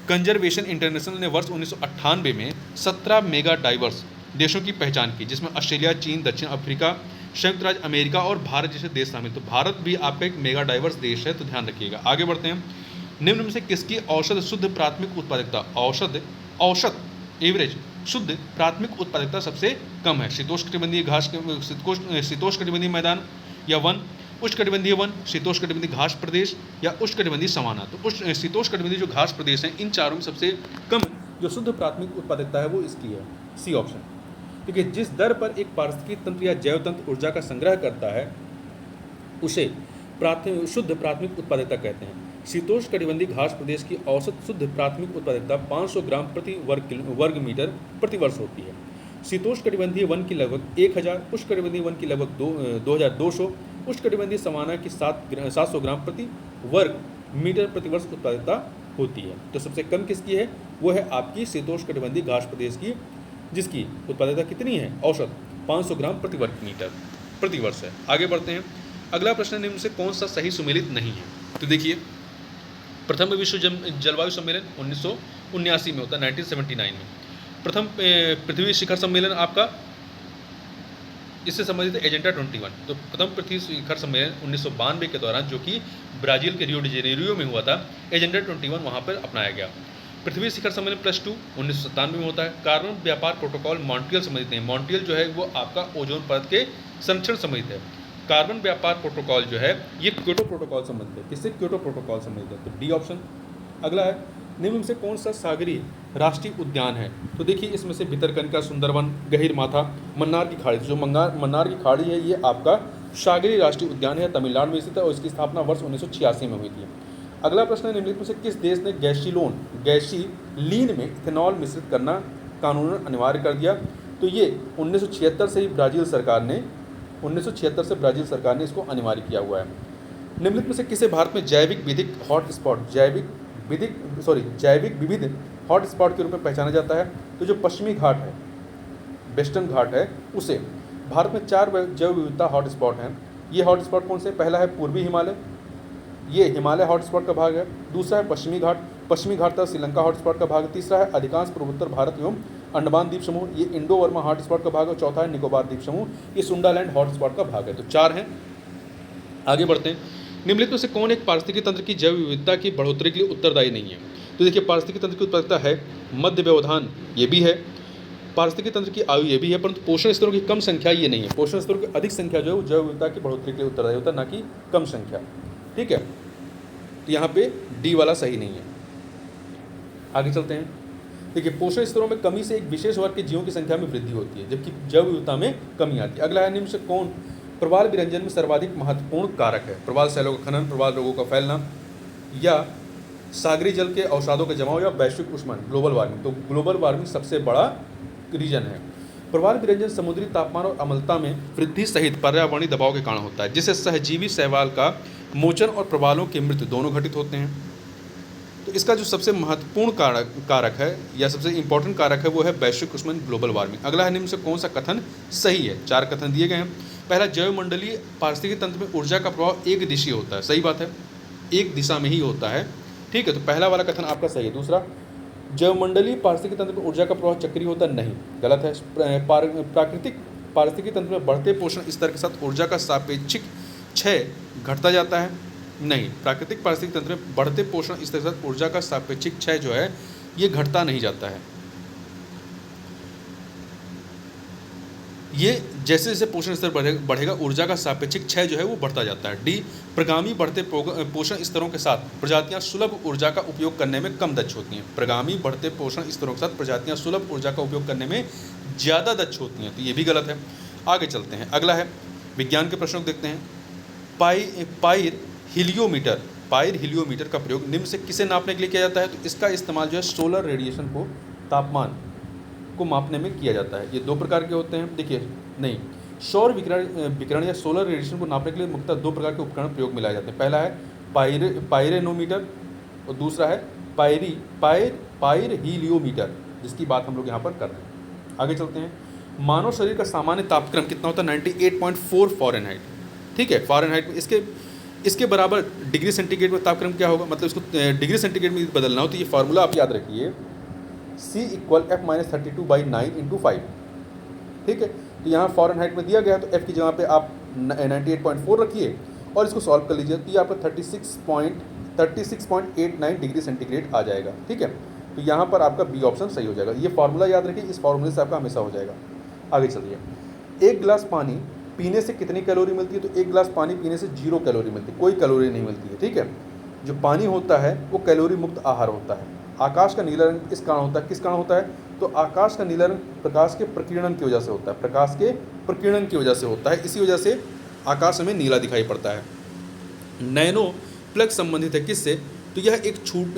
कंजर्वेशन इंटरनेशनल ने वर्ष 1998 में 17 मेगा डाइवर्स देशों की पहचान की, जिसमें ऑस्ट्रेलिया, चीन, दक्षिण अफ्रीका, संयुक्त राज्य अमेरिका और भारत जैसे देश शामिल। तो भारत भी आपका एक मेगा डाइवर्स देश है, तो ध्यान रखिएगा। आगे बढ़ते हैं। निम्न में से किसकी औसत शुद्ध प्राथमिक उत्पादकता, औसत एवरेज शुद्ध प्राथमिक उत्पादकता सबसे कम है? शीतोष्णकटिबंधीय घास, शीतोष्णकटिबंधीय मैदान या वन, उष्णकटिबंधीय वन, शीतोष्णकटिबंधीय घास प्रदेश या उष्णकटिबंधीय सवाना। तो शीतोष्णकटिबंधीय जो घास प्रदेश हैं, इन चारों में सबसे कम जो शुद्ध प्राथमिक उत्पादकता है वो इसकी है, सी ऑप्शन। क्योंकि जिस दर पर एक पारिस्थितिक तंत्र या जैव तंत्र ऊर्जा का संग्रह करता है उसे शुद्ध प्राथमिक उत्पादकता कहते हैं। शीतोष्णकटिबंधीय घास प्रदेश की औसत शुद्ध प्राथमिक उत्पादकता 500 ग्राम प्रति वर्ग मीटर प्रति वर्ष होती है। शीतोष्णकटिबंधीय वन की लगभग 1000, उष्णकटिबंधीय वन की लगभग 2200, उष्णकटिबंधीय सवाना की 700 ग्राम प्रति वर्ग मीटर प्रति वर्ष उत्पादकता होती है। तो सबसे कम किसकी है? वो है आपकी शीतोष्णकटिबंधीय घास प्रदेश की, जिसकी उत्पादकता कितनी है? औसत 500 ग्राम प्रति वर्ग मीटर प्रति वर्ष है। आगे बढ़ते हैं। अगला प्रश्न निम्न से कौन सा सही सुमेलित नहीं है? तो देखिए, प्रथम विश्व जलवायु सम्मेलन 1979 में होता है, 1979 में। प्रथम पृथ्वी शिखर सम्मेलन आपका इससे संबंधित है एजेंडा 21। तो प्रथम पृथ्वी शिखर सम्मेलन 1992 के दौरान जो कि ब्राज़ील के रियो डी जेनेरियो में हुआ था, एजेंडा 21 वहाँ पर अपनाया गया। पृथ्वी शिखर सम्मेलन +2 1997 में होता है। कार्बन व्यापार प्रोटोकॉल मॉन्ट्रियल संबंधित है। मॉन्ट्रियल जो है वो आपका ओजोन परत के संरक्षण संबंधित है। कार्बन व्यापार प्रोटोकॉल जो है ये क्योटो प्रोटोकॉल संबंधित है। किससे? क्योटो प्रोटोकॉल संबंधित है, तो डी ऑप्शन। अगला है निम्न में से कौन सा सागरीय राष्ट्रीय उद्यान है? तो देखिए इसमें से भितरकनिका, सुंदरवन, गहीरमाथा, मन्नार की खाड़ी। जो मन्नार की खाड़ी है ये आपका सागरीय राष्ट्रीय उद्यान है, तमिलनाडु में स्थित है और इसकी स्थापना वर्ष 1986 में हुई थी। अगला प्रश्न है निम्नलिखित में से किस देश ने गैसीलीन में इथेनॉल मिश्रित करना कानूनन अनिवार्य कर दिया? तो ये 1976 से ही ब्राज़ील सरकार ने इसको अनिवार्य किया हुआ है। निम्नलिखित में से किसे भारत में जैविक विविध हॉटस्पॉट के रूप में पहचाना जाता है? तो जो पश्चिमी घाट है, वेस्टर्न घाट है, उसे भारत में 4 जैव विविधता हॉटस्पॉट हैं। ये हॉटस्पॉट कौन से? पहला है पूर्वी हिमालय, ये हिमालय हॉटस्पॉट का भाग है। दूसरा है पश्चिमी घाट था श्रीलंका हॉटस्पॉट का भाग है। तीसरा है अधिकांश पूर्वोत्तर भारत एवं अंडमान द्वीप समूह, ये इंडो वर्मा हॉटस्पॉट का भाग है। चौथा है निकोबार द्वीप समूह, ये सुंडालैंड हॉटस्पॉट का भाग है। तो 4 हैं। आगे बढ़ते हैं। निम्नलिखित में से कौन एक पारिस्थितिकी तंत्र की जैव विविधता की बढ़ोतरी के लिए उत्तरदायी नहीं है? तो देखिए पारिस्थितिकी तंत्र की उत्तरदायिता है मध्य व्यवधान, ये भी है। पारिस्थितिकी तंत्र की आयु ये भी है, परंतु पोषण स्तरों की कम संख्या ये नहीं है। पोषण स्तरों की अधिक संख्या जो है वो जैव विविधता की बढ़ोतरी के लिए उत्तरदायी होता है, ना कि कम संख्या। ठीक है, तो यहाँ पे डी वाला सही नहीं है। आगे चलते हैं। देखिए पोषण स्तरों में कमी से एक विशेष वर्ग के जीवों की संख्या में वृद्धि होती है, जबकि जैव विविधता में कमी आती है। अगला है निम्न से कौन प्रवाल विरंजन में सर्वाधिक महत्वपूर्ण कारक है? प्रवाल शैलों का खनन, प्रवाल रोगों का फैलना, या सागरी जल के अवसादों का जमाव, या वैश्विक ऊष्मन ग्लोबल वार्मिंग? तो ग्लोबल वार्मिंग सबसे बड़ा रीजन है। प्रवाल विरंजन समुद्री तापमान और अम्लता में वृद्धि सहित पर्यावरणीय दबाव के कारण होता है, जिससे सहजीवी शैवाल का मोचन और प्रवालों की मृत्यु दोनों घटित होते हैं। तो इसका जो सबसे महत्वपूर्ण कारक है या सबसे इंपॉर्टेंट कारक है वो है वैश्विक ऊष्मन ग्लोबल वार्मिंग। अगला है निम्न से कौन सा कथन सही है? 4 कथन दिए गए हैं। पहला, जैवमंडलीय पारिस्थितिकी तंत्र में ऊर्जा का प्रभाव एक दिशीय होता है। सही बात है, एक दिशा में ही होता है। ठीक है, तो पहला वाला कथन आपका सही है। दूसरा, जैवमंडलीय पारिस्थितिकी तंत्र में ऊर्जा का प्रभाव चक्रीय होता नहीं, गलत है। प्राकृतिक पारिस्थितिकी तंत्र में बढ़ते पोषण स्तर के साथ ऊर्जा का सापेक्षिक क्षय घटता जाता है, नहीं। प्राकृतिक पारिस्थितिकी तंत्र में बढ़ते पोषण स्तर के साथ ऊर्जा का सापेक्षिक क्षय जो है ये घटता नहीं जाता है। ये जैसे जैसे पोषण स्तर बढ़ेगा ऊर्जा का सापेक्षिक क्षय जो है वो बढ़ता जाता है। डी, प्रगामी बढ़ते पोषण स्तरों के साथ प्रजातियां सुलभ ऊर्जा का उपयोग करने में कम दक्ष होती हैं। प्रगामी बढ़ते पोषण स्तरों के साथ प्रजातियां सुलभ ऊर्जा का उपयोग करने में ज़्यादा दक्ष होती हैं, तो ये भी गलत है। आगे चलते हैं। अगला है विज्ञान के प्रश्नों को देखते हैं। पाइर हिलियोमीटर का प्रयोग निम्न से किसे नापने के लिए किया जाता है? तो इसका इस्तेमाल जो है सोलर रेडिएशन को, तापमान को मापने में किया जाता है। ये 2 प्रकार के होते हैं। देखिए नहीं, सौर विकिरण या सोलर रेडिएशन को नापने के लिए मुख्यतः 2 प्रकार के उपकरण प्रयोग में लाए जाते हैं। पहला है पायरेनोमीटर और दूसरा है पाइरहीलियोमीटर, जिसकी बात हम लोग यहाँ पर कर रहे हैं। आगे चलते हैं। मानव शरीर का सामान्य तापक्रम कितना होता है? 98.4 फ़ारेनहाइट। ठीक है, फ़ारेनहाइट में इसके बराबर डिग्री सेंटीग्रेड में तापक्रम क्या होगा? मतलब इसको डिग्री सेंटीग्रेड में बदलना हो तो ये फार्मूला आप याद रखिए, C = F-32/9 × 5। ठीक है, तो यहाँ फ़ारेनहाइट में दिया गया है तो F की जगह पे आप 98.4 रखिए और इसको सॉल्व कर लीजिए, तो ये आपका 36.89 डिग्री सेंटीग्रेड आ जाएगा। ठीक है, तो यहाँ पर आपका बी ऑप्शन सही हो जाएगा। ये फार्मूला याद रखिए, इस फार्मूले से आपका हमेशा हो जाएगा। आगे चलिए। 1 गिलास पानी पीने से कितनी कैलोरी मिलती है? तो 1 गिलास पानी पीने से 0 कैलोरी मिलती है, कोई कैलोरी नहीं मिलती है। ठीक है, जो पानी होता है वो कैलोरी मुक्त आहार होता है। आकाश का नीला रंग किस कारण होता है? तो आकाश का नीला रंग प्रकाश के प्रकीर्णन की वजह से होता है। प्रकाश के प्रकीर्णन की वजह से होता है, इसी वजह से आकाश में नीला दिखाई पड़ता है। नैनो प्लग संबंधित है किससे? तो यह एक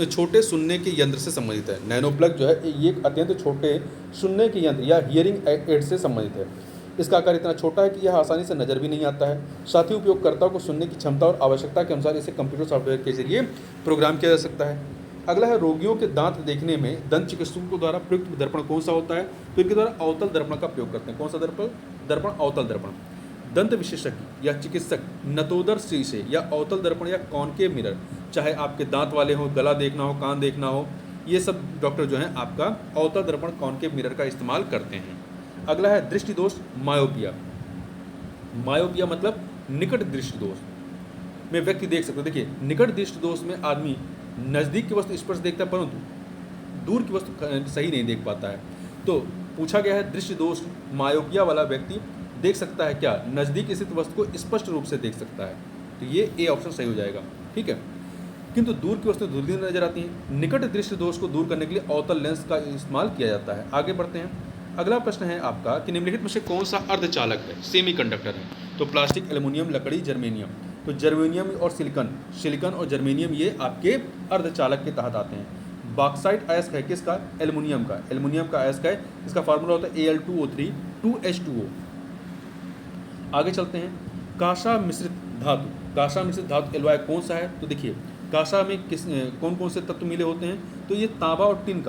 छोटे सुनने के यंत्र से संबंधित है। नैनो प्लग जो है ये एक अत्यंत छोटे सुनने के यंत्र या हियरिंग एड से संबंधित है। इसका आकार इतना छोटा है कि यह आसानी से नज़र भी नहीं आता है। साथ ही उपयोगकर्ता को सुनने की क्षमता और आवश्यकता के अनुसार इसे कंप्यूटर सॉफ्टवेयर के जरिए प्रोग्राम किया जा सकता है। अगला है रोगियों के दांत देखने में दंत चिकित्सकों द्वारा प्रयुक्त दर्पण कौन सा होता है? तो इनके द्वारा अवतल दर्पण का प्रयोग करते हैं। कौन सा दर्पण? अवतल दर्पण। दंत विशेषज्ञ या चिकित्सक नतोदर शीशे या अवतल दर्पण या कॉनकेव मिरर, चाहे आपके दांत वाले हो, गला देखना हो, कान देखना हो, ये सब डॉक्टर जो हैं आपका अवतल दर्पण कॉनकेव मिरर का इस्तेमाल करते हैं। अगला है दृष्टि दोष मायोपिया। मायोपिया मतलब निकट दृष्टि दोष में व्यक्ति देख सकते हो। देखिए निकट दृष्टि दोष में आदमी नज़दीक की वस्तु स्पष्ट देखता है परंतु दूर की वस्तु सही नहीं देख पाता है। तो पूछा गया है दृष्टि दोष मायोपिया वाला व्यक्ति देख सकता है क्या, नज़दीक स्थित वस्तु को स्पष्ट रूप से देख सकता है। तो ये ए ऑप्शन सही हो जाएगा, ठीक है। किंतु दूर की वस्तु धुंधली नजर आती हैं। निकट दृष्टि दोष को दूर करने के लिए अवतल लेंस का इस्तेमाल किया जाता है। आगे बढ़ते हैं। अगला प्रश्न है आपका कि निम्नलिखित में से कौन सा अर्धचालक है, सेमीकंडक्टर है। तो प्लास्टिक, एल्युमिनियम, लकड़ी, जर्मेनियम। तो जर्मेनियम और सिलिकॉन और जर्मेनियम ये आपके अर्धचालक के तहत आते हैं। बॉक्साइट अयस्क है किसका, एल्युमिनियम का। एल्युमिनियम का अयस्क है, इसका फार्मूला होता है Al2O3 2H2O। आगे चलते हैं। कांसा मिश्रित धातु, कांसा मिश्रित धातु एलॉय कौन सा है। तो देखिए कांसा में कौन कौन से तत्व मिले होते हैं। तो ये तांबा और टिन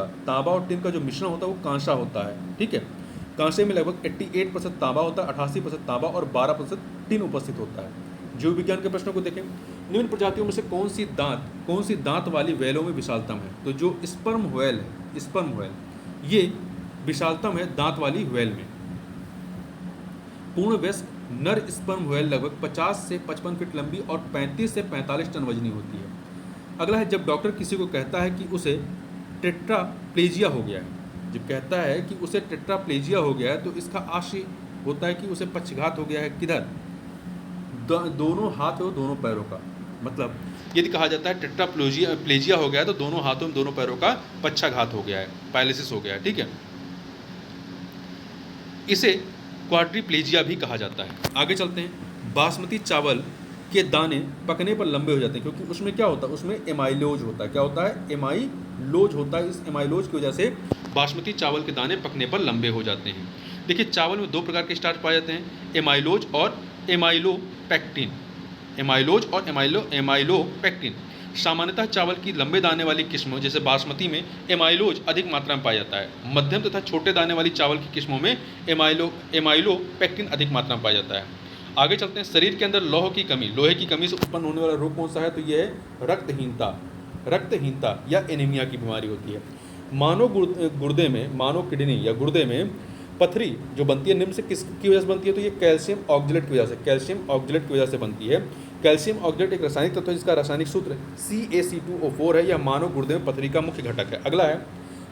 का जो मिश्रण होता है वो कांसा होता है, ठीक है। कांसे में लगभग 88% तांबा होता है, 88% तांबा और 12% टिन उपस्थित होता है। जीव विज्ञान के प्रश्नों को देखें। निम्न प्रजातियों में से कौन सी दांत वाली व्हेलों में विशालतम है। तो जो स्पर्म व्हेल है, स्पर्म व्हेल ये विशालतम है दांत वाली व्हेल में। पूर्ण वयस्क नर स्पर्म व्हेल लगभग 50 से 55 फीट लंबी और 35 से 45 टन वजनी होती है। अगला है जब डॉक्टर किसी को कहता है कि उसे टेट्राप्लेजिया हो गया है, जब कहता है कि उसे टेट्राप्लेजिया हो गया है तो इसका आशय होता है कि उसे पक्षघात हो गया है। किधर, दोनों हाथ और दोनों पैरों का। मतलब यदि कहा जाता है टेट्राप्लेजिया हो गया है तो दोनों हाथों दोनों पैरों का पक्षाघात हो गया है, पैरालिसिस हो गया है, ठीक है। इसे क्वाड्रिप्लेजिया भी कहा जाता है। आगे चलते हैं। बासमती चावल के दाने पकने पर लंबे हो जाते हैं क्योंकि उसमें क्या होता है, उसमें एमाइलोज होता है। क्या होता है, एमाइलोज होता है। इस एमाइलोज की वजह से बासमती चावल के दाने पकने पर लंबे हो जाते हैं। देखिए चावल में दो प्रकार के स्टार्च पाए जाते हैं, एमाइलोज और एमाइलोपेक्टिन। एमाइलोज और एमाइलोपेक्टिन। सामान्यतः चावल की लंबे दाने वाली किस्मों जैसे बासमती में एमाइलोज अधिक मात्रा में पाया जाता है। मध्यम तथा छोटे दाने वाली चावल की किस्मों में एमाइलोपेक्टिन अधिक मात्रा में पाया जाता है। आगे चलते हैं। शरीर के अंदर लोहे की कमी से उत्पन्न होने वाला रोग कौन सा है। तो यह है रक्तहीनता या एनीमिया की बीमारी होती है। मानव गुर्दे में, मानव किडनी या गुर्दे में पथरी जो बनती है निम्न से किसकी वजह से बनती है। तो ये कैल्शियम ऑक्जेलेट की वजह से बनती है। कैल्शियम ऑक्जेलेट एक रासायनिक तत्व है जिसका रासायनिक सूत्र CaC2O4 है। यह मानव गुर्दे में पथरी का मुख्य घटक है। अगला है,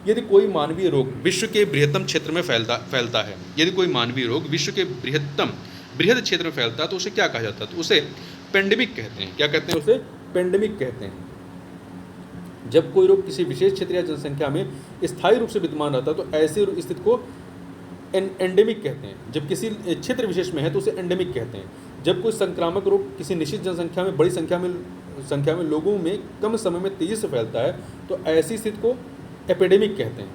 यदि कोई मानवीय रोग विश्व के बृहत्तम क्षेत्र में फैलता है, यदि कोई मानवीय रोग विश्व के बृहद क्षेत्र में फैलता है तो उसे क्या कहा जाता है। तो उसे पेंडेमिक कहते हैं। क्या कहते हैं, उसे पेंडेमिक कहते हैं। जब कोई रोग किसी विशेष क्षेत्र या जनसंख्या में स्थायी रूप से विद्यमान रहता है तो ऐसे स्थिति को एंडेमिक कहते हैं। जब किसी क्षेत्र विशेष में है तो उसे एंडेमिक कहते हैं। जब कोई संक्रामक रोग किसी निश्चित जनसंख्या में बड़ी संख्या में लोगों में कम समय में तेजी से फैलता है तो ऐसी स्थिति को एपिडेमिक कहते हैं।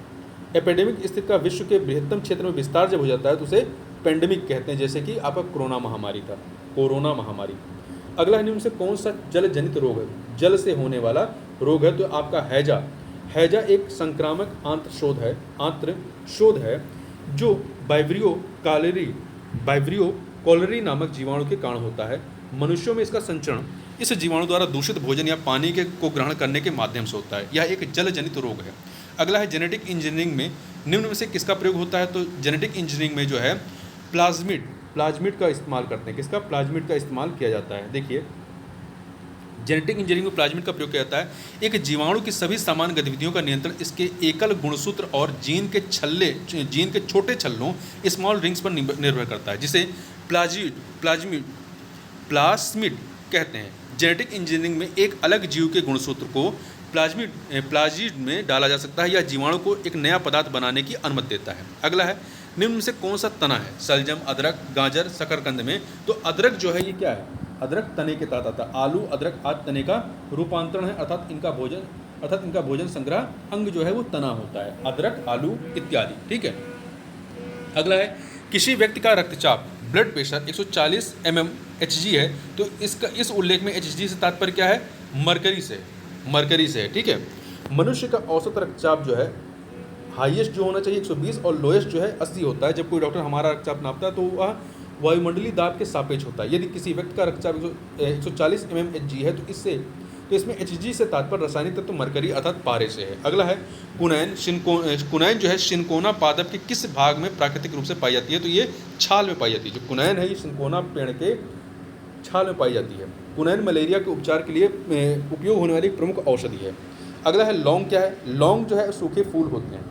एपिडेमिक स्थिति का विश्व के बृहत्तम क्षेत्र में विस्तार जब हो जाता है तो उसे पेंडेमिक कहते हैं, जैसे कि आपका कोरोना महामारी। अगला निम्न से कौन सा जल जनित रोग है, जल से होने वाला रोग है। तो आपका हैजा एक संक्रामक आंत्र शोध है जो वाइब्रियो कॉलरी नामक जीवाणु के कारण होता है। मनुष्यों में इसका संचरण इस जीवाणु द्वारा दूषित भोजन या पानी को ग्रहण करने के माध्यम से होता है। यह एक जल जनित रोग है। अगला है जेनेटिक इंजीनियरिंग में निम्न में से किसका प्रयोग होता है। तो जेनेटिक इंजीनियरिंग में जो है प्लाज्मिड का इस्तेमाल करते हैं। किसका, प्लाज्मिड का इस्तेमाल किया जाता है। देखिए जेनेटिक इंजीनियरिंग में प्लाज्मिड का प्रयोग किया जाता है। एक जीवाणु की सभी सामान्य गतिविधियों का नियंत्रण इसके एकल गुणसूत्र और जीन के छोटे छल्लों स्मॉल रिंग्स पर निर्भर करता है, जिसे प्लाज्मिड कहते हैं। जेनेटिक इंजीनियरिंग में एक अलग जीव के गुणसूत्र को प्लाज्मिड में डाला जा सकता है। यह जीवाणु को एक नया पदार्थ बनाने की अनुमति देता है। अगला है, निम्न में से कौन सा तना है, सलजम, अदरक, गाजर, शकरकंद में। तो अदरक जो है ये क्या है, अदरक तने के तहत आता है। आलू, अदरक आदि तने का रूपांतरण है, अर्थात इनका भोजन संग्रह अंग जो है वो तना होता है, अदरक, आलू इत्यादि, ठीक है। अगला है, किसी व्यक्ति का रक्तचाप ब्लड प्रेशर 140 mmHg है तो इस उल्लेख में Hg से तात्पर्य क्या है, मरकरी से, ठीक है। मनुष्य का औसत रक्तचाप जो है हाईएस्ट जो होना चाहिए 120 और लोएस्ट जो है 80 होता है। जब कोई डॉक्टर हमारा रक्तचाप नापता है तो वह वायुमंडलीय दाब के सापेक्ष होता है। यदि किसी व्यक्ति का रक्तचाप 140 mmHg है तो इससे तो इसमें Hg से तात्पर्य रासायनिक तत्व मरकरी अर्थात पारे से है। अगला है कुनैन। कुनैन जो है सिनकोना पादप के किस भाग में प्राकृतिक रूप से पाई जाती है? तो ये छाल में पाई जाती है। जो कुनैन है ये सिनकोना पेड़ के छाल में पाई जाती है। कुनैन मलेरिया के उपचार के लिए उपयोग होने वाली एक प्रमुख औषधि है। अगला है लौंग। क्या है लौंग? जो है सूखे फूल होते हैं,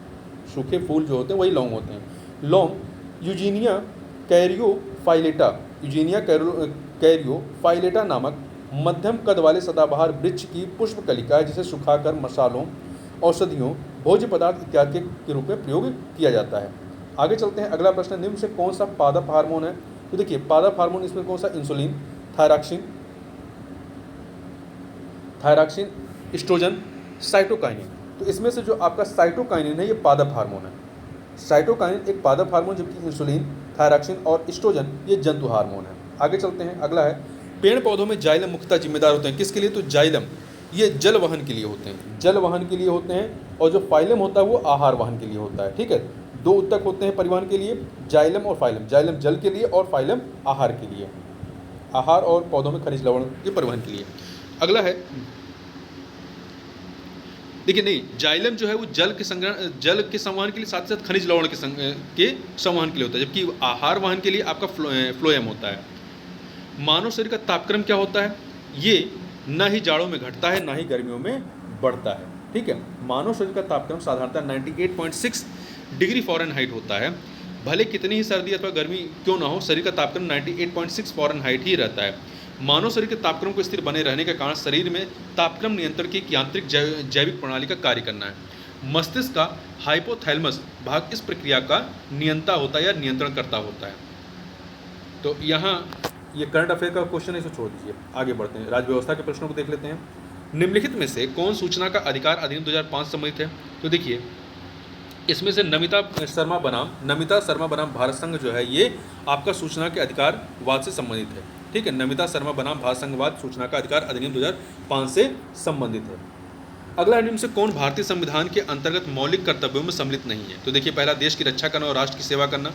सूखे फूल जो होते हैं वही लौंग होते हैं। लौंग यूजीनिया कैरियोफाइलेटा, यूजीनिया कैरियोफाइलेटा नामक मध्यम कद वाले सदाबहार वृक्ष की पुष्प कलिका है, जिसे सुखाकर मसालों, औषधियों, भोज्य पदार्थ इत्यादि के रूप में प्रयोग किया जाता है। आगे चलते हैं। अगला प्रश्न, निम्न से कौन सा पादप हार्मोन है? तो देखिए पादप हार्मोन इसमें कौन सा? Insulin, thyroxine, oestrogen, cytokinin. तो इसमें से जो आपका साइटोकाइनिन है ये पादप हार्मोन है। साइटोकाइनिन एक पादप हार्मोन, जबकि इंसुलिन, थायरॉक्सिन और एस्ट्रोजन ये जंतु हार्मोन है। आगे चलते हैं। अगला है पेड़ पौधों में जाइलम मुख्यतः जिम्मेदार होते हैं किसके लिए? तो जाइलम ये जल वहन के लिए होते हैं, जल वहन के लिए होते हैं। और जो फाइलम होता है वो आहार वहन के लिए होता है। ठीक है, दो उत्तक होते हैं परिवहन के लिए, जाइलम और फाइलम। जाइलम जल के लिए और फाइलम आहार के लिए, आहार और पौधों में खनिज लवण के परिवहन के लिए। अगला है देखिए नहीं, जाइलम जो है वो जल के संवहन के लिए, साथ साथ खनिज लवण के संवहन के लिए होता है, जबकि आहार वहन के लिए आपका फ्लोएम होता है। मानव शरीर का तापक्रम क्या होता है? ये न ही जाड़ों में घटता है ना ही गर्मियों में बढ़ता है। ठीक है, मानव शरीर का तापक्रम साधारणतः 98.6 डिग्री फ़ारेनहाइट होता है। भले कितनी ही सर्दी अथवा गर्मी क्यों ना हो, शरीर का तापक्रम 98.6 फ़ारेनहाइट ही रहता है। मानव शरीर के तापक्रम को स्थिर बने रहने के कारण शरीर में तापक्रम नियंत्रण की एक यांत्रिक जैविक प्रणाली का कार्य करना है। मस्तिष्क का हाइपोथैलेमस भाग इस प्रक्रिया का नियंता होता है या नियंत्रण करता होता है। तो यहाँ ये करंट अफेयर का क्वेश्चन है, इसे छोड़ दीजिए, आगे बढ़ते हैं। राज्य व्यवस्था के प्रश्नों को देख लेते हैं। निम्नलिखित में से कौन सूचना का अधिकार अधिनियम 2005 से संबंधित है? तो देखिए इसमें से नमिता शर्मा बनाम भारत संघ जो है ये आपका सूचना के अधिकारवाद से संबंधित है। ठीक है, नमिता शर्मा बनाम भारत संघवाद सूचना का अधिकार अधिनियम 2005 से संबंधित है। अगला निम्न से कौन भारतीय संविधान के अंतर्गत मौलिक कर्तव्यों में सम्मिलित नहीं है? तो देखिए पहला, देश की रक्षा करना और राष्ट्र की सेवा करना,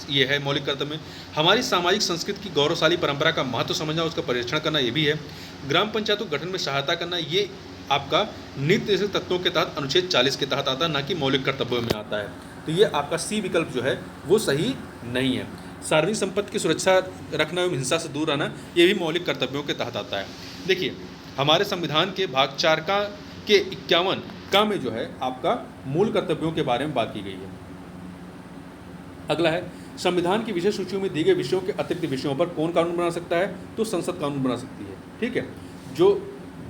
ये है मौलिक कर्तव्य। हमारी सामाजिक संस्कृति की गौरवशाली परंपरा का महत्व समझना, उसका परीक्षण करना, ये भी है। ग्राम पंचायतों गठन में सहायता करना, ये आपका नीति निर्देशक तत्वों के तहत अनुच्छेद 40 के तहत आता है, ना कि मौलिक कर्तव्यों में आता है। तो ये आपका सी विकल्प जो है वो सही नहीं है। सार्वजनिक संपत्ति की सुरक्षा रखना एवं हिंसा से दूर रहना, ये भी मौलिक कर्तव्यों के तहत आता है। देखिए हमारे संविधान के भाग 4 के 51 का में जो है आपका मूल कर्तव्यों के बारे में बात की गई है। अगला है संविधान की विषय सूचियों में दिए गए विषयों के अतिरिक्त विषयों पर कौन कानून बना सकता है? तो संसद कानून बना सकती है। ठीक है, जो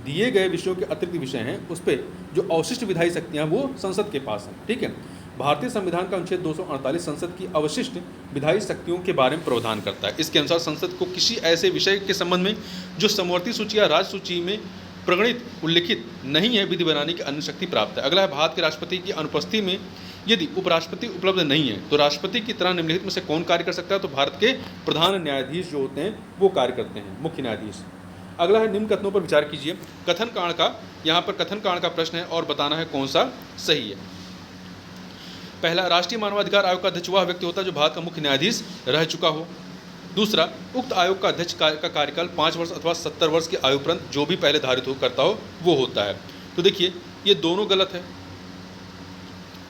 दिए गए विषयों के अतिरिक्त विषय हैं उस पर जो अवशिष्ट विधायी शक्तियाँ वो संसद के पास हैं। ठीक है, भारतीय संविधान का अनुच्छेद 248 संसद की अवशिष्ट विधायी शक्तियों के बारे में प्रावधान करता है। इसके अनुसार संसद को किसी ऐसे विषय के संबंध में जो समवर्ती सूची या राज्य सूची में प्रगणित उल्लिखित नहीं है विधि बनाने की अन्य शक्ति प्राप्त है। अगला है भारत के राष्ट्रपति की अनुपस्थिति में यदि उपराष्ट्रपति उपलब्ध नहीं है तो राष्ट्रपति की तरह निम्नलिखित में से कौन कार्य कर सकता है? तो भारत के प्रधान न्यायाधीश जो होते हैं वो कार्य करते हैं, मुख्य न्यायाधीश। अगला है निम्न कथनों पर विचार कीजिए। कथन कांड का, यहाँ पर कथन कांड का प्रश्न है और बताना है कौन सा सही है। पहला, राष्ट्रीय मानवाधिकार आयोग का अध्यक्ष वह व्यक्ति होता है जो भारत का मुख्य न्यायाधीश रह चुका हो। दूसरा, उक्त आयोग का अध्यक्ष का कार्यकाल 5 वर्ष अथवा 70 वर्ष की आयु उपरांत जो भी पहले धारित करता हो वो होता है। तो देखिए ये दोनों गलत है।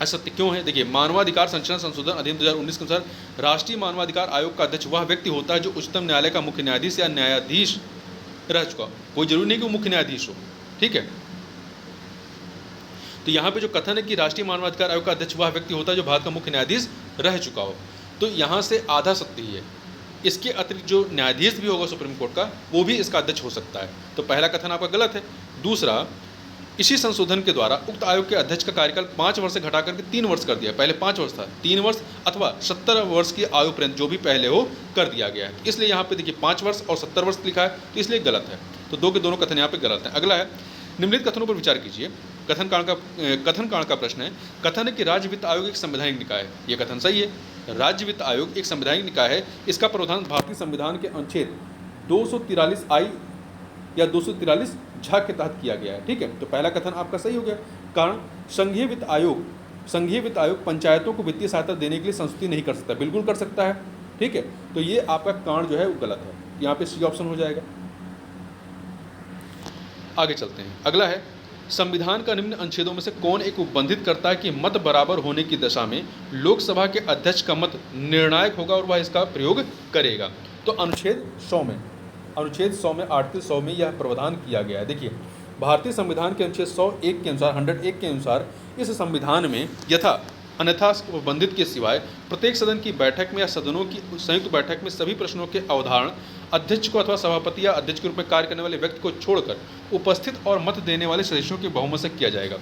असत्य क्यों है? देखिए मानवाधिकार संशोधन अधिनियम 2019 के अनुसार राष्ट्रीय मानवाधिकार आयोग का अध्यक्ष वह व्यक्ति होता है जो उच्चतम न्यायालय का मुख्य न्यायाधीश या न्यायाधीश रह चुका हो। कोई जरूरी नहीं कि वो मुख्य न्यायाधीश हो। ठीक है, तो यहाँ पे जो कथन है कि राष्ट्रीय मानवाधिकार आयोग का अध्यक्ष वह व्यक्ति होता है जो भारत का मुख्य न्यायाधीश रह चुका हो, तो यहाँ से आधा सत्य ही है। इसके अतिरिक्त जो न्यायाधीश भी होगा सुप्रीम कोर्ट का वो भी इसका अध्यक्ष हो सकता है। तो पहला कथन आपका गलत है। दूसरा, इसी संशोधन के द्वारा उक्त आयोग के अध्यक्ष का कार्यकाल 5 वर्ष से घटा करके 3 वर्ष कर दिया। पहले 5 वर्ष था, 3 वर्ष अथवा 70 वर्ष की आयु पर्यंत जो भी पहले हो कर दिया गया है। इसलिए यहाँ पे देखिए 5 वर्ष और 70 वर्ष लिखा है, तो इसलिए गलत है। तो दो के दोनों कथन यहाँ पे गलत है। अगला है निम्नलिखित कथनों पर विचार कीजिए। कथन कांड का प्रश्न है। कथन है कि राज्य वित्त आयोग एक संवैधानिक निकाय है। ये कथन सही है। राज्य वित्त आयोग एक संवैधानिक निकाय है। इसका प्रावधान भारतीय संविधान के अनुच्छेद 243I या 243 झ के तहत किया गया है। ठीक है, तो पहला कथन आपका सही हो गया। कारण, संघीय वित्त आयोग पंचायतों को वित्तीय सहायता देने के लिए संस्तुति नहीं कर सकता। बिल्कुल कर सकता है। ठीक है, तो ये आपका कारण जो है वो गलत है, यहाँ पे सी ऑप्शन हो जाएगा। आगे चलते हैं। अगला है, संविधान का निम्न अनुच्छेदों में से कौन एक उपबंधित करता है कि मत बराबर होने की दशा में लोकसभा के अध्यक्ष का मत निर्णायक होगा और वह इसका प्रयोग करेगा? तो अनुच्छेद 100 में आर्टिकल 100 में यह प्रावधान किया गया है। देखिए, भारतीय संविधान के अनुच्छेद 101 के अनुसार 101 के अनुसार इस संविधान में यथा अन्यथा उपबंधित के सिवाय प्रत्येक सदन की बैठक में या सदनों की संयुक्त बैठक में सभी प्रश्नों के अवधारण अध्यक्ष को अथवा सभापति या अध्यक्ष के रूप में कार्य करने वाले व्यक्ति को छोड़कर उपस्थित और मत देने वाले सदस्यों के बहुमत से किया जाएगा।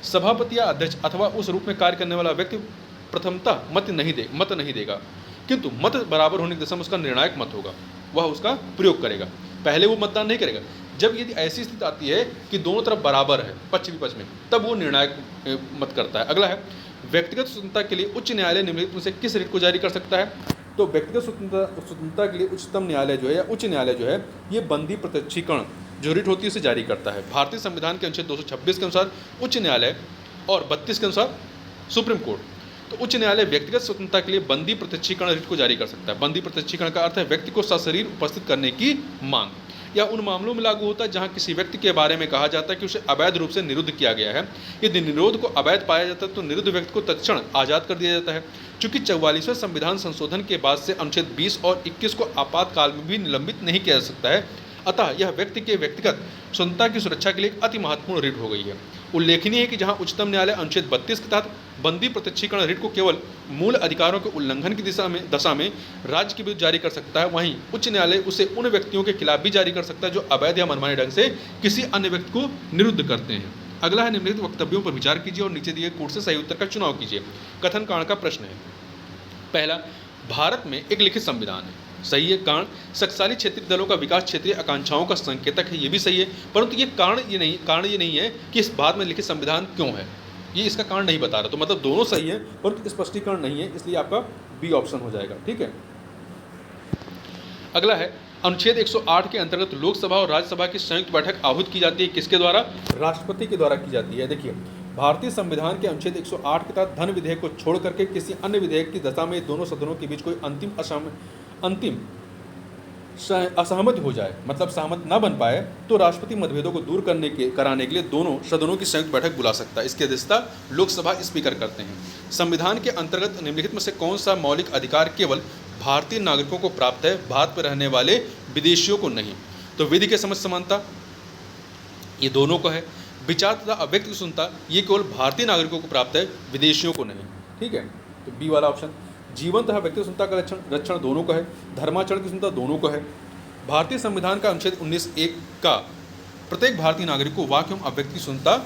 सभापति या अध्यक्ष अथवा उस रूप में कार्य करने वाला व्यक्ति प्रथमतः मत नहीं देगा, किंतु मत बराबर होने की दशा में उसका निर्णायक मत होगा, वह उसका प्रयोग करेगा। पहले वो मतदान नहीं करेगा। जब यदि ऐसी स्थिति आती है कि दोनों तरफ बराबर है, पक्ष विपक्ष में, तब वो निर्णायक मत करता है। अगला है, व्यक्तिगत स्वतंत्रता के लिए उच्च न्यायालय निम्नलिखित में से किस रिट को जारी कर सकता है? तो व्यक्तिगत स्वतंत्रता के लिए उच्चतम न्यायालय जो है या उच्च न्यायालय जो है ये बंदी प्रत्यक्षीकरण जो रिट होती है उसे जारी करता है। भारतीय संविधान के अनुच्छेद 226 के अनुसार उच्च न्यायालय और 32 के अनुसार सुप्रीम कोर्ट। तो उच्च न्यायालय व्यक्तिगत स्वतंत्रता के लिए बंदी प्रत्यक्षीकरण रिट को जारी कर सकता है। बंदी प्रत्यक्षीकरण का अर्थ है व्यक्ति को सशरीर उपस्थित करने की मांग। या उन मामलों में लागू होता है जहां किसी व्यक्ति के बारे में कहा जाता है कि उसे अवैध रूप से निरुद्ध किया गया है। यदि निरोध को अवैध पाया जाता है तो निरुद्ध व्यक्ति को तत्क्षण आज़ाद कर दिया जाता है। चूंकि 44वें संविधान संशोधन के बाद से अनुच्छेद 20 और 21 को आपातकाल में भी निलंबित नहीं किया जा सकता है, अतः यह व्यक्ति के व्यक्तिगत स्वतंत्रता की सुरक्षा के लिए एक अति महत्वपूर्ण रिट हो गई है। उल्लेखनीय है कि जहां उच्चतम न्यायालय अनुच्छेद 32 के तहत बंदी प्रत्यक्षीकरण रिट को केवल मूल अधिकारों के उल्लंघन की दशा में राज्य के विरुद्ध जारी कर सकता है, वहीं उच्च न्यायालय उसे उन व्यक्तियों के खिलाफ भी जारी कर सकता है जो अवैध या मनमाने ढंग से किसी अन्य व्यक्ति को निरुद्ध करते हैं। अगला है, निम्नलिखित वक्तव्यों पर विचार कीजिए और नीचे दिए कोड से सही उत्तर का चुनाव कीजिए। कथन कारण का प्रश्न है। पहला, भारत में एक लिखित संविधान है, सही है। कारण, शक्तिशाली क्षेत्रीय दलों का विकास क्षेत्रीय आकांक्षाओं का संकेतक है, ये भी सही है। परंतु ये कारण ये नहीं है कि इस भारत में लिखित संविधान क्यों है, ये इसका कारण नहीं बता रहा। तो मतलब दोनों सही है परंतु स्पष्टीकरण नहीं है, इसलिए आपका बी ऑप्शन हो जाएगा। ठीक है। अगला है, अनुच्छेद 108 के अंतर्गत लोकसभा और राज्यसभा की संयुक्त बैठक आहूत की जाती है, किसके द्वारा? राष्ट्रपति के द्वारा की जाती है। देखिए, भारतीय संविधान के अनुच्छेद 108 के तहत धन विधेयक को छोड़ करके किसी अन्य विधेयक की दशा में दोनों सदनों के बीच कोई अंतिम असहमति हो जाए, मतलब सहमत न बन पाए, तो राष्ट्रपति मतभेदों को दूर कराने के लिए दोनों सदनों की संयुक्त बैठक बुला सकता है। इसकी अध्यक्षता लोकसभा स्पीकर करते हैं। संविधान के अंतर्गत निम्नलिखित में से कौन सा मौलिक अधिकार केवल भारतीय नागरिकों को प्राप्त है, भारत पर रहने वाले विदेशियों को नहीं? तो विधि के समझ समानता ये दोनों को है। विचार तथा अव्यक्त की स्वतंत्रता ये केवल भारतीय नागरिकों को प्राप्त है, विदेशियों को नहीं। ठीक है, तो बी वाला ऑप्शन। जीवन तथा व्यक्ति स्वतंत्रता का रक्षण दोनों को है। धर्माचरण की स्वतंत्रता दोनों को है। भारतीय संविधान का अनुच्छेद 19(1) का प्रत्येक भारतीय नागरिक को वाक एवं अव्यक्त की स्वतंत्रता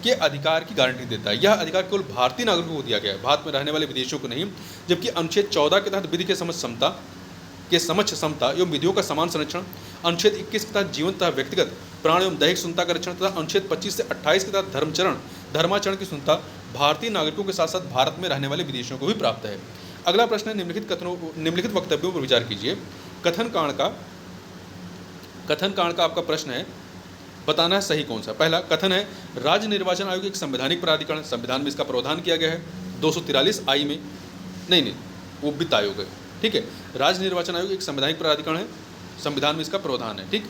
के अधिकार की गारंटी देता है। यह अधिकार केवल भारतीय नागरिकों को दिया गया है, भारत में रहने वाले विदेशियों को नहीं। जबकि अनुच्छेद 14 के तहत विधि के समक्ष समता एवं विधियों का समान संरक्षण, अनुच्छेद 21 के तहत जीवन तथा व्यक्तिगत प्राण एवं दैहिक स्वतंत्रता का रक्षण तथा अनुच्छेद 25 से 28 के तहत धर्माचरण की स्वतंत्रता भारतीय नागरिकों के साथ साथ भारत में रहने वाले विदेशियों को भी प्राप्त है। अगला प्रश्न है, निम्नलिखित वक्तव्यों पर विचार कीजिए। कथन कांड का आपका प्रश्न है, बताना है सही कौन सा। पहला कथन है, राज्य निर्वाचन आयोग एक संवैधानिक प्राधिकरण, संविधान में इसका प्रावधान किया गया है 243(I) में। नहीं, वो वित्त आयोग है। ठीक है, राज्य निर्वाचन आयोग एक संवैधानिक प्राधिकरण है, संविधान में इसका प्रावधान है। ठीक।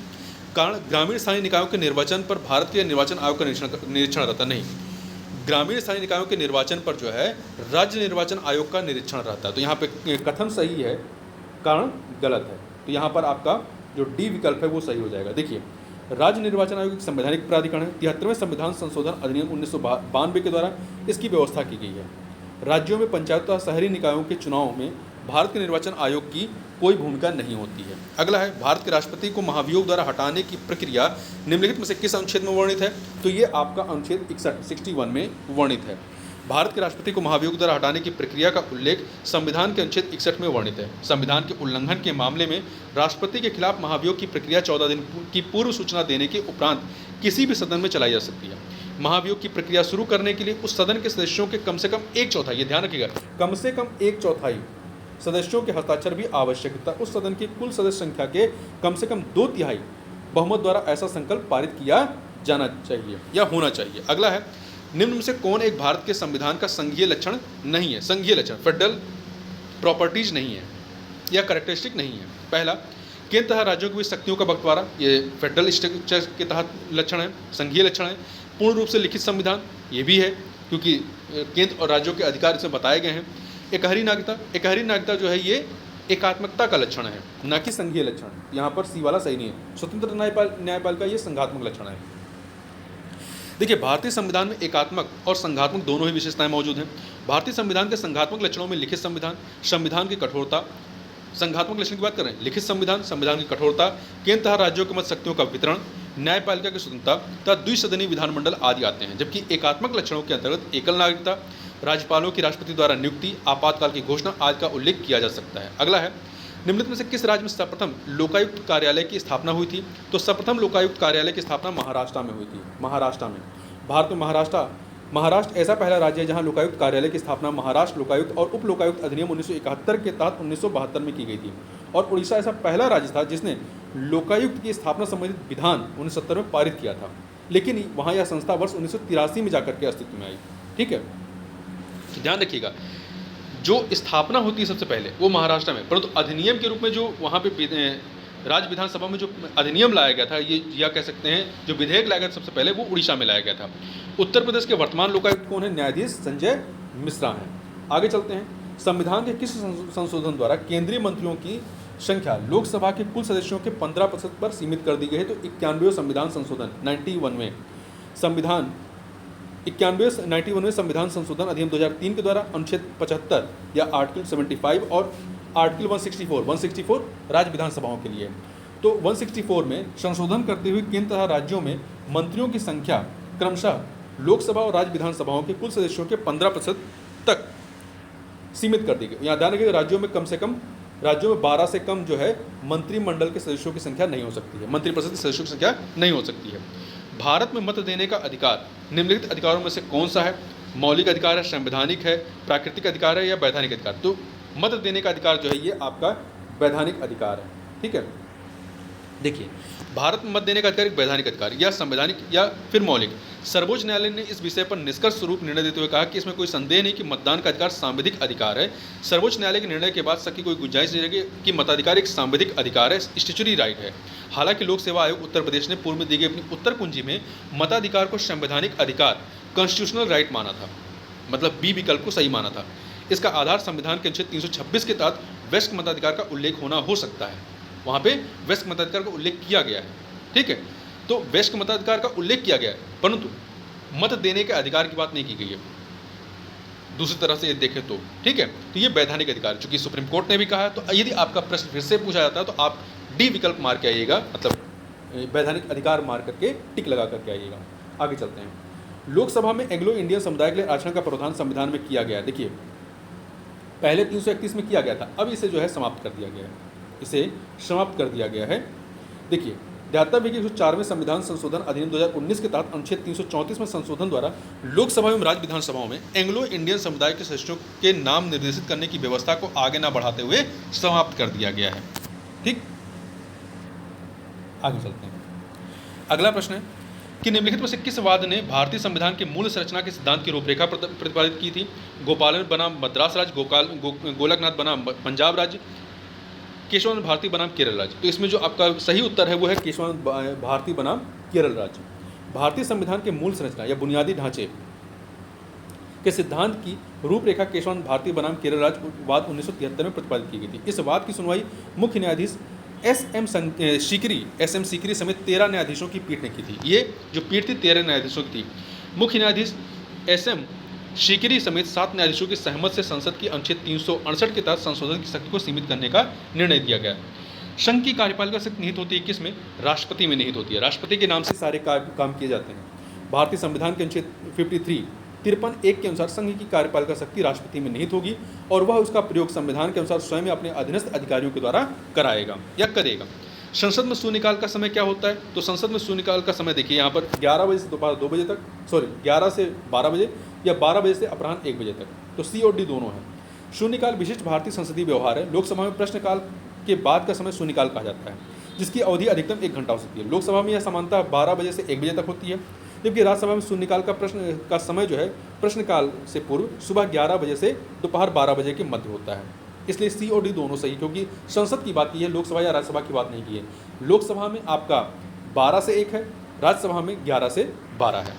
कारण, ग्रामीण स्थानीय निकायों के निर्वाचन पर भारत के निर्वाचन आयोग का निरीक्षण रहता नहीं। ग्रामीण स्थानीय निकायों के निर्वाचन पर जो है राज्य निर्वाचन आयोग का निरीक्षण रहता है। तो यहाँ पे कथन सही है, कारण गलत है। तो यहाँ पर आपका जो डी विकल्प है वो सही हो जाएगा। देखिए, राज्य निर्वाचन आयोग एक संवैधानिक प्राधिकरण है। 73वें संविधान संशोधन अधिनियम 1992 के द्वारा इसकी व्यवस्था की गई है। राज्यों में पंचायत तथा शहरी निकायों के चुनाव में भारत के निर्वाचन आयोग की कोई भूमिका नहीं होती है। अगला है, भारत के राष्ट्रपति को महाभियोग द्वारा हटाने की प्रक्रिया निम्नलिखित में से किस अनुच्छेद में वर्णित है? तो ये आपका अनुच्छेद 61 में वर्णित है। भारत के राष्ट्रपति को महाभियोग द्वारा हटाने की प्रक्रिया का उल्लेख संविधान के अनुच्छेद 61 में वर्णित है। संविधान के उल्लंघन के मामले में राष्ट्रपति के खिलाफ महाभियोग की प्रक्रिया 14 दिन की पूर्व सूचना देने के उपरांत किसी भी सदन में चलाई जा सकती है। महाभियोग की प्रक्रिया शुरू करने के लिए उस सदन के सदस्यों के कम से कम 1/4, ये ध्यान रखिएगा, कम से कम 1/4 सदस्यों के हस्ताक्षर भी आवश्यक था। उस सदन की कुल सदस्य संख्या के कम से कम 2/3 बहुमत द्वारा ऐसा संकल्प पारित किया जाना चाहिए या होना चाहिए। अगला है, निम्न में से कौन एक भारत के संविधान का संघीय लक्षण नहीं है? संघीय लक्षण फेडरल प्रॉपर्टीज नहीं है या कैरेक्टरिस्टिक नहीं है। पहला, केंद्र तथा राज्यों के बीच शक्तियों का बंटवारा, ये फेडरल स्ट्रक्चर के तहत लक्षण है, संघीय लक्षण है। पूर्ण रूप से लिखित संविधान, ये भी है क्योंकि केंद्र और राज्यों के अधिकार इसमें बताए गए हैं। एकहरी नागरिकता, एकहरी नागरिकता जो है ये एकात्मकता का लक्षण है, न कि संघीय लक्षण। यहाँ पर सी वाला सही नहीं है। स्वतंत्र न्यायपालिका ये संघात्मक लक्षण है। देखिए, भारतीय संविधान में एकात्मक और संघात्मक दोनों ही विशेषताएं मौजूद हैं। भारतीय संविधान के संघात्मक लक्षणों में लिखित संविधान, संविधान की कठोरता, संघात्मक लक्षण की बात करें, लिखित संविधान, संविधान की कठोरता, केंद्र तथा राज्यों के मध्य शक्तियों का वितरण, न्यायपालिका की स्वतंत्रता तथा द्विसदनीय विधानमंडल आदि आते हैं। जबकि एकात्मक लक्षणों के अंतर्गत एकल नागरिकता, राज्यपालों की राष्ट्रपति द्वारा नियुक्ति, आपातकाल की घोषणा आदि का उल्लेख किया जा सकता है। अगला है, निम्नलिखित में से किस राज्य में सर्वप्रथम लोकायुक्त कार्यालय की स्थापना हुई थी? तो सर्वप्रथम लोकायुक्त कार्यालय की स्थापना महाराष्ट्र में हुई थी। महाराष्ट्र में, भारत में महाराष्ट्र ऐसा पहला राज्य है जहां लोकायुक्त कार्यालय की स्थापना महाराष्ट्र लोकायुक्त और उप लोकायुक्त अधिनियम 1971 के तहत 1972 में की गई थी। और उड़ीसा ऐसा पहला राज्य था जिसने लोकायुक्त की स्थापना संबंधित विधान 1970 में पारित किया था, लेकिन वहां यह संस्था वर्ष 1983 में जाकर के अस्तित्व में आई। ठीक है, ध्यान रखिएगा, जो स्थापना होती है सबसे पहले वो महाराष्ट्र में, परंतु अधिनियम के रूप में जो वहाँ पे राज्य विधानसभा में जो अधिनियम लाया गया था, ये या कह सकते हैं जो विधेयक लाया गया था सबसे पहले, वो उड़ीसा में लाया गया था। उत्तर प्रदेश के वर्तमान लोकायुक्त कौन है? न्यायाधीश संजय मिश्रा हैं। आगे चलते हैं, संविधान के किस संशोधन द्वारा केंद्रीय मंत्रियों की संख्या लोकसभा के कुल सदस्यों के 15% पर सीमित कर दी गई है? तो 91वें संविधान संशोधन 91वें संविधान 91वें संविधान संशोधन अधिनियम 2003 के द्वारा अनुच्छेद 75 या आर्टिकल 75 और आर्टिकल 164 राज्य विधानसभाओं के लिए। तो 164 में संशोधन करते हुए केंद्र तथा राज्यों में मंत्रियों की संख्या क्रमशः लोकसभा और राज्य विधानसभाओं के कुल सदस्यों के 15% तक सीमित कर दी गई। यहाँ ध्यान रखिए, राज्यों में 12 से कम जो है मंत्रिमंडल के सदस्यों की संख्या नहीं हो सकती है, मंत्रिपरिषद के सदस्यों की संख्या नहीं हो सकती है। भारत में मत देने का अधिकार निम्नलिखित अधिकारों में से कौन सा है? मौलिक अधिकार है, संवैधानिक है, प्राकृतिक अधिकार है या वैधानिक अधिकार? तो मत देने का अधिकार जो है ये आपका वैधानिक अधिकार है। ठीक है, देखिए, भारत में मत देने का अधिकार एक वैधानिक अधिकार या संवैधानिक या फिर मौलिक। सर्वोच्च न्यायालय ने इस विषय पर निष्कर्ष स्वरूप निर्णय देते हुए कहा कि इसमें कोई संदेह नहीं कि मतदान का अधिकार सांविधिक अधिकार है। सर्वोच्च न्यायालय के निर्णय के बाद सबकी कोई गुंजाइश नहीं रहेगी कि मताधिकार एक सांविधिक अधिकार है, स्टैच्यूटरी राइट है। हालांकि लोक सेवा आयोग उत्तर प्रदेश ने पूर्व में दी गई अपनी उत्तर कुंजी में मताधिकार को संवैधानिक अधिकार, कॉन्स्टिट्यूशनल राइट माना था, मतलब बी विकल्प को सही माना था। इसका आधार संविधान के अनुच्छेद 326 के तहत वयस्क मताधिकार का उल्लेख होना हो सकता है। वहाँ पे वयस्क मताधिकार का उल्लेख किया गया है। ठीक है, तो वयस्क मताधिकार का उल्लेख किया गया है, परंतु मत देने के अधिकार की बात नहीं की गई है दूसरी तरह से ये देखें तो। ठीक है, तो ये वैधानिक अधिकार, चूंकि सुप्रीम कोर्ट ने भी कहा है, तो यदि आपका प्रश्न फिर से पूछा जाता है तो आप डी विकल्प मार के आइएगा, मतलब वैधानिक अधिकार मार करके टिक लगा करके आइएगा। आगे चलते हैं, लोकसभा में एंग्लो इंडियन समुदाय के लिए आरक्षण का प्रावधान संविधान में किया गया है। देखिए, पहले 331 में किया गया था, अब इसे जो है समाप्त कर दिया गया है, इसे समाप्त कर दिया गया है। देखिए, ध्यातव्य कि 104वें संविधान संशोधन अधिनियम 2019 के तहत अनुच्छेद 334 में संशोधन द्वारा लोकसभा एवं राज्य विधानसभाओं में एंग्लो इंडियन समुदाय के सदस्यों के नाम निर्देशित करने की व्यवस्था को आगे न बढ़ाते हुए समाप्त कर दिया गया है। ठीक, आगे चलते हैं। अगला प्रश्न है कि निम्नलिखित में से किस वाद ने भारतीय संविधान के मूल संरचना के सिद्धांत की रूपरेखा प्रतिपादित की थी? गोपालन बनाम मद्रास राज्य, गोलकनाथ बनाम पंजाब राज्य, केशवानंद भारती बनाम केरल राज्य। तो इसमें जो आपका सही उत्तर है वो है केशवानंद भारती बनाम केरल राज्य। भारतीय संविधान के मूल संरचना या बुनियादी ढांचे के सिद्धांत की रूपरेखा केशवानंद भारती बनाम केरल राज्य वाद 1973 में प्रतिपादित की गई थी। इस वाद की सुनवाई मुख्य न्यायाधीश एस.एम. सीकरी समेत 13 न्यायाधीशों की पीठ ने की थी। ये जो पीठ थी 13 न्यायाधीशों की थी। मुख्य न्यायाधीश एस.एम. सीकरी समेत 7 न्यायाधीशों की सहमत से संसद की अनुच्छेद 368 के तहत संशोधन की शक्ति को सीमित करने का निर्णय दिया गया। संघ की कार्यपालिका शक्ति निहित होती है किसमें? राष्ट्रपति में निहित होती है। राष्ट्रपति के नाम से सारे काम किए जाते हैं। भारतीय संविधान के अनुच्छेद 53(1) के अनुसार संघ की कार्यपालिका शक्ति राष्ट्रपति में निहित होगी और वह उसका प्रयोग संविधान के अनुसार स्वयं अपने अधीनस्थ अधिकारियों के द्वारा कराएगा या करेगा। संसद में शून्यकाल का समय क्या होता है? तो संसद में शून्यकाल का समय देखिए, यहाँ पर 11 बजे से दोपहर 2 बजे तक, 11 से 12 बजे या 12 बजे से अपराह्न 1 बजे तक। तो सी और डी दोनों है। शून्यकाल विशिष्ट भारतीय संसदीय व्यवहार है। लोकसभा में प्रश्नकाल के बाद का समय शून्यकाल कहा जाता है, जिसकी अवधि अधिकतम 1 घंटा हो सकती है। लोकसभा में यह सामान्यतः 12 बजे से 1 बजे तक होती है, जबकि राज्यसभा में शून्यकाल का प्रश्न का समय जो है प्रश्नकाल से पूर्व सुबह 11 बजे से दोपहर 12 बजे के मध्य होता है। इसलिए सी और डी दोनों सही, क्योंकि संसद की बात की है, लोकसभा या राज्यसभा की बात नहीं की है। लोकसभा में आपका 12 से 1 है, राज्यसभा में 11 से 12 है।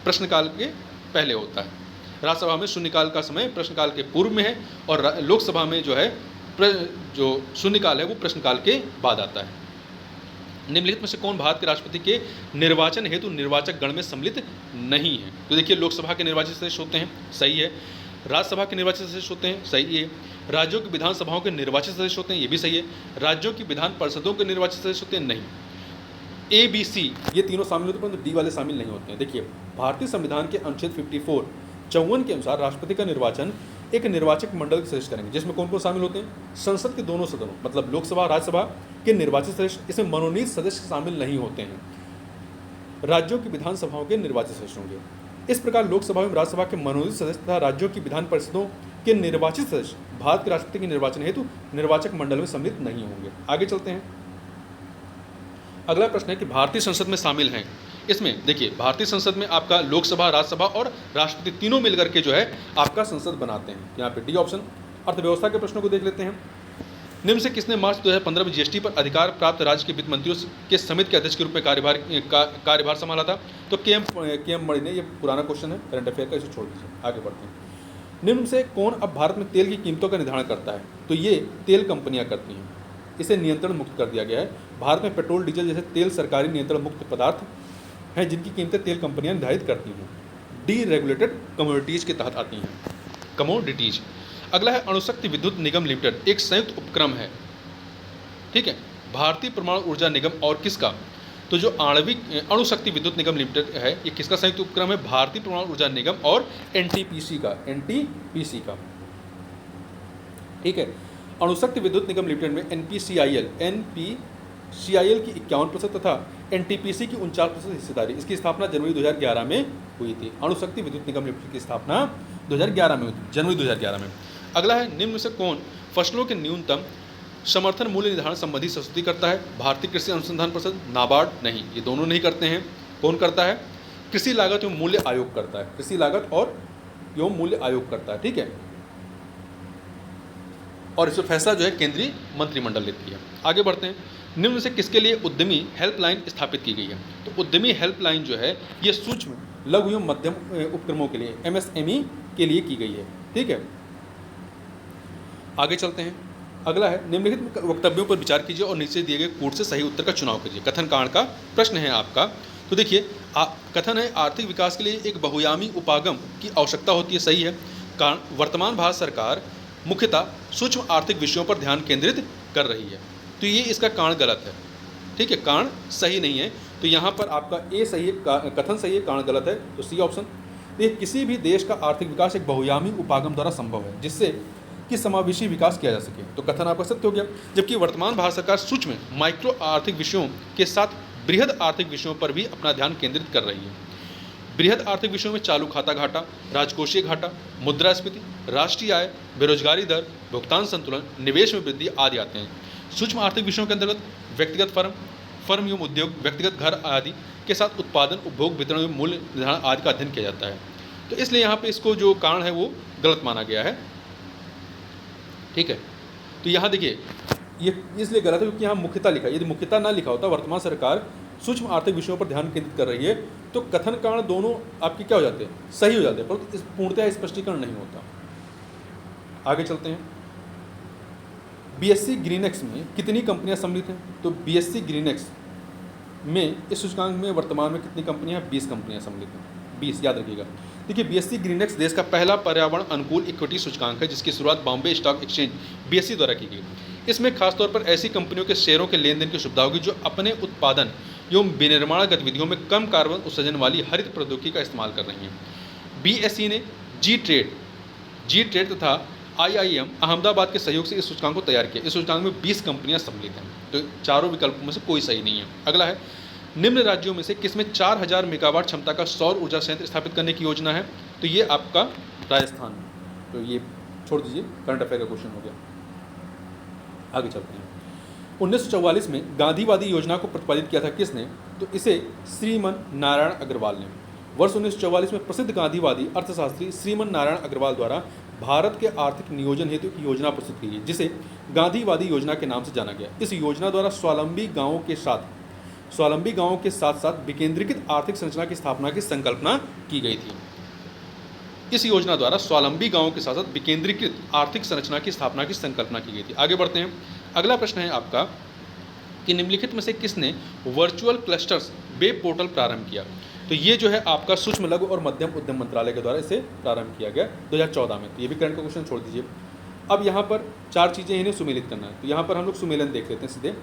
प्रश्नकाल के पहले होता है, राज्यसभा में शून्यकाल का समय प्रश्नकाल के पूर्व में है, और लोकसभा में जो है जो शून्यकाल है वो प्रश्नकाल के बाद आता है। निम्नलिखित में से कौन भारत के राष्ट्रपति के निर्वाचन हेतु निर्वाचक गण में सम्मिलित नहीं है? तो देखिए, लोकसभा के निर्वाचित सदस्य होते हैं, सही है। राज्यसभा के निर्वाचित सदस्य होते हैं, सही है। राज्यों की विधानसभाओं के निर्वाचित सदस्य होते हैं, ये भी सही है। राज्यों की विधान परिषदों के निर्वाचित सदस्य होते हैं, नहीं। ए बी सी ये तीनों शामिल होते हैं, परंतु डी वाले शामिल नहीं होते हैं। देखिए, भारतीय संविधान के अनुच्छेद 54 के अनुसार राष्ट्रपति का निर्वाचन एक निर्वाचक मंडल के सदस्य करेंगे, जिसमें कौन कौन शामिल होते हैं? संसद के दोनों सदनों मतलब लोकसभा राज्यसभा के निर्वाचित सदस्य, इसमें मनोनीत सदस्य शामिल नहीं होते हैं। राज्यों की विधानसभाओं के निर्वाचित सदस्य होंगे। इस प्रकार लोकसभा एवं राज्यसभा के मनोनीत सदस्य तथा राज्यों की विधान परिषदों के निर्वाचित सदस्य भारत के राष्ट्रपति के निर्वाचन हेतु निर्वाचक मंडल में सम्मिलित नहीं होंगे। आगे चलते हैं। अगला प्रश्न है कि भारतीय संसद में शामिल हैं। इसमें देखिए, भारतीय संसद में आपका लोकसभा, राज्यसभा और राष्ट्रपति तीनों मिलकर के जो है आपका संसद बनाते हैं। यहाँ पे डी ऑप्शन। अर्थव्यवस्था के प्रश्नों को देख लेते हैं। निम्न से किसने मार्च 2015 में जीएसटी पर अधिकार प्राप्त राज्य के वित्त मंत्रियों के समिति के अध्यक्ष के रूप में कार्यभार संभाला था? तो के एम मणि ने। ये पुराना क्वेश्चन है, करंट अफेयर का, इसे छोड़ दीजिए, आगे बढ़ते हैं। निम्न से कौन अब भारत में तेल की कीमतों का निर्धारण करता है? तो ये तेल कंपनियां करती हैं। इसे नियंत्रण मुक्त कर दिया गया है। भारत में पेट्रोल, डीजल जैसे तेल सरकारी नियंत्रण मुक्त पदार्थ हैं, जिनकी कीमतें तेल कंपनियां निर्धारित करती हैं। डी रेगुलेटेड कमोडिटीज के तहत आती हैं, कमोडिटीज। अगला है अणुशक्ति विद्युत निगम लिमिटेड, एक संयुक्त उपक्रम है, ठीक है, भारतीय परमाणु ऊर्जा निगम और किसका? तो जो अणुशक्ति विद्युत निगम लिमिटेड है, ये किसका संयुक्त उपक्रम है? भारतीय परमाणु ऊर्जा निगम और एनटीपीसी का, ठीक है। अणुशक्ति विद्युत निगम लिमिटेड में एनपीसीआईएल की 51% तथा एनटीपीसी की 49% हिस्सेदारी। इसकी स्थापना जनवरी 2011 में हुई थी। अणुशक्ति विद्युत निगम लिमिटेड की स्थापना 2011 में हुई थी, जनवरी 2011 में। अगला है, निम्न में से कौन फसलों के न्यूनतम समर्थन मूल्य निर्धारण संबंधी संस्तुति करता है? भारतीय कृषि अनुसंधान परिषद, नाबार्ड? नहीं, ये दोनों नहीं करते हैं। कौन करता है? कृषि लागत एवं मूल्य आयोग करता है। कृषि लागत और एवं मूल्य आयोग करता है, ठीक है। और इस फैसला जो है केंद्रीय मंत्रिमंडल लेती है। आगे बढ़ते हैं। निम्न से किसके लिए उद्यमी हेल्पलाइन स्थापित की गई है? तो उद्यमी हेल्पलाइन जो है ये सूक्ष्म, लघु एवं मध्यम उपक्रमों के लिए, एमएसएमई के लिए की गई है, ठीक है। आगे चलते हैं। अगला है, निम्नलिखित वक्तव्यों पर विचार कीजिए और नीचे दिए गए कूट से सही उत्तर का चुनाव कीजिए। कथन कांड का प्रश्न है आपका। तो देखिए, कथन है आर्थिक विकास के लिए एक बहुआयामी उपागम की आवश्यकता होती है, सही है। कारण, वर्तमान भारत सरकार मुख्यतः सूक्ष्म आर्थिक विषयों पर ध्यान केंद्रित कर रही है। तो ये इसका कारण गलत है, ठीक है, कारण सही नहीं है। तो यहाँ पर आपका ए सही है, कथन सही है, कारण गलत है, तो सी ऑप्शन। देखिए, किसी भी देश का आर्थिक विकास एक बहुआयामी उपागम द्वारा संभव है, जिससे कि समावेशी विकास किया जा सके। तो कथन आपका सत्य हो गया। जबकि वर्तमान भारत सरकार सूक्ष्म माइक्रो आर्थिक विषयों के साथ बृहद आर्थिक विषयों पर भी अपना ध्यान केंद्रित कर रही है। बृहद आर्थिक विषयों में चालू खाता घाटा, राजकोषीय घाटा, मुद्रास्फीति, राष्ट्रीय आय, बेरोजगारी दर, भुगतान संतुलन, निवेश में वृद्धि आदि आते हैं। सूक्ष्म आर्थिक विषयों के अंतर्गत व्यक्तिगत फर्म एवं उद्योग, व्यक्तिगत घर आदि के साथ उत्पादन, उपभोग, वितरण एवं मूल्य निर्धारण आदि का अध्ययन किया जाता है। तो इसलिए यहाँ पे इसको जो कारण है वो गलत माना गया है, ठीक है। तो यहाँ देखिए, ये इसलिए गलत है क्योंकि यहाँ मुख्यता लिखा है। यदि मुख्यता ना लिखा होता, वर्तमान सरकार सूक्ष्म आर्थिक विषयों पर ध्यान केंद्रित कर रही है, तो कथन कारण दोनों आपके क्या हो जाते हैं? सही हो जाते हैं, परंतु पूर्णतः स्पष्टीकरण नहीं होता। आगे चलते हैं। बीएससी ग्रीनएक्स में कितनी कंपनियां सम्मिलित हैं? तो बीएससी ग्रीनएक्स में इस सूचकांक में वर्तमान में कितनी कंपनियां? 20 कंपनियां सम्मिलित हैं, 20, याद रखिएगा। देखिए, बीएससी ग्रीनएक्स देश का पहला पर्यावरण अनुकूल इक्विटी सूचकांक है, जिसकी शुरुआत बॉम्बे स्टॉक एक्सचेंज बीएससी द्वारा की गई। इसमें खासतौर पर ऐसी कंपनियों के शेयरों के लेन देन की सुविधा होगी जो अपने उत्पादन एवं विनिर्माण गतिविधियों में कम कार्बन उत्सर्जन वाली हरित प्रौद्योगिकी का इस्तेमाल कर रही हैं। बीएसई ने जी ट्रेड तथा आईआईएम अहमदाबाद के सहयोग से इस सूचकांक को तैयार किया। इस सूचकांक में 20 कंपनियां सम्मिलित हैं, तो चारों विकल्पों में से कोई सही नहीं है। अगला है, निम्न राज्यों में से किसमें 4000 मेगावाट क्षमता का सौर ऊर्जा संयंत्र स्थापित करने की योजना है? तो ये आपका राजस्थान में। तो ये छोड़ दीजिए, करंट अफेयर का क्वेश्चन हो गया। आगे चलते हैं। 1944 में गांधीवादी योजना को प्रतिपादित किया था किसने? तो इसे श्रीमन नारायण अग्रवाल ने। वर्ष 1944 में प्रसिद्ध गांधीवादी अर्थशास्त्री श्रीमन नारायण अग्रवाल द्वारा भारत के आर्थिक नियोजन हेतु एक योजना प्रस्तुत की गई जिसे गांधीवादी योजना के नाम से जाना गया। इस योजना द्वारा स्वावलंबी गांवों के साथ साथ विकेंद्रीकृत आर्थिक संरचना की स्थापना की संकल्पना की गई थी। इस योजना द्वारा स्वावलंबी गांवों के साथ साथ विकेंद्रीकृत आर्थिक संरचना की स्थापना की संकल्पना की गई थी। आगे बढ़ते हैं। अगला प्रश्न है आपका कि निम्नलिखित में से किसने वर्चुअल क्लस्टर्स वेब पोर्टल प्रारंभ किया। तो ये जो है आपका सूक्ष्म लघु और मध्यम उद्यम मंत्रालय के द्वारा इसे प्रारंभ किया गया 2014 में। तो ये भी करंट का क्वेश्चन छोड़ दीजिए। अब यहाँ पर 4 चीज़ें इन्हें सुमेलित करना है। तो यहाँ पर हम लोग सुमेलन देख लेते हैं सीधे।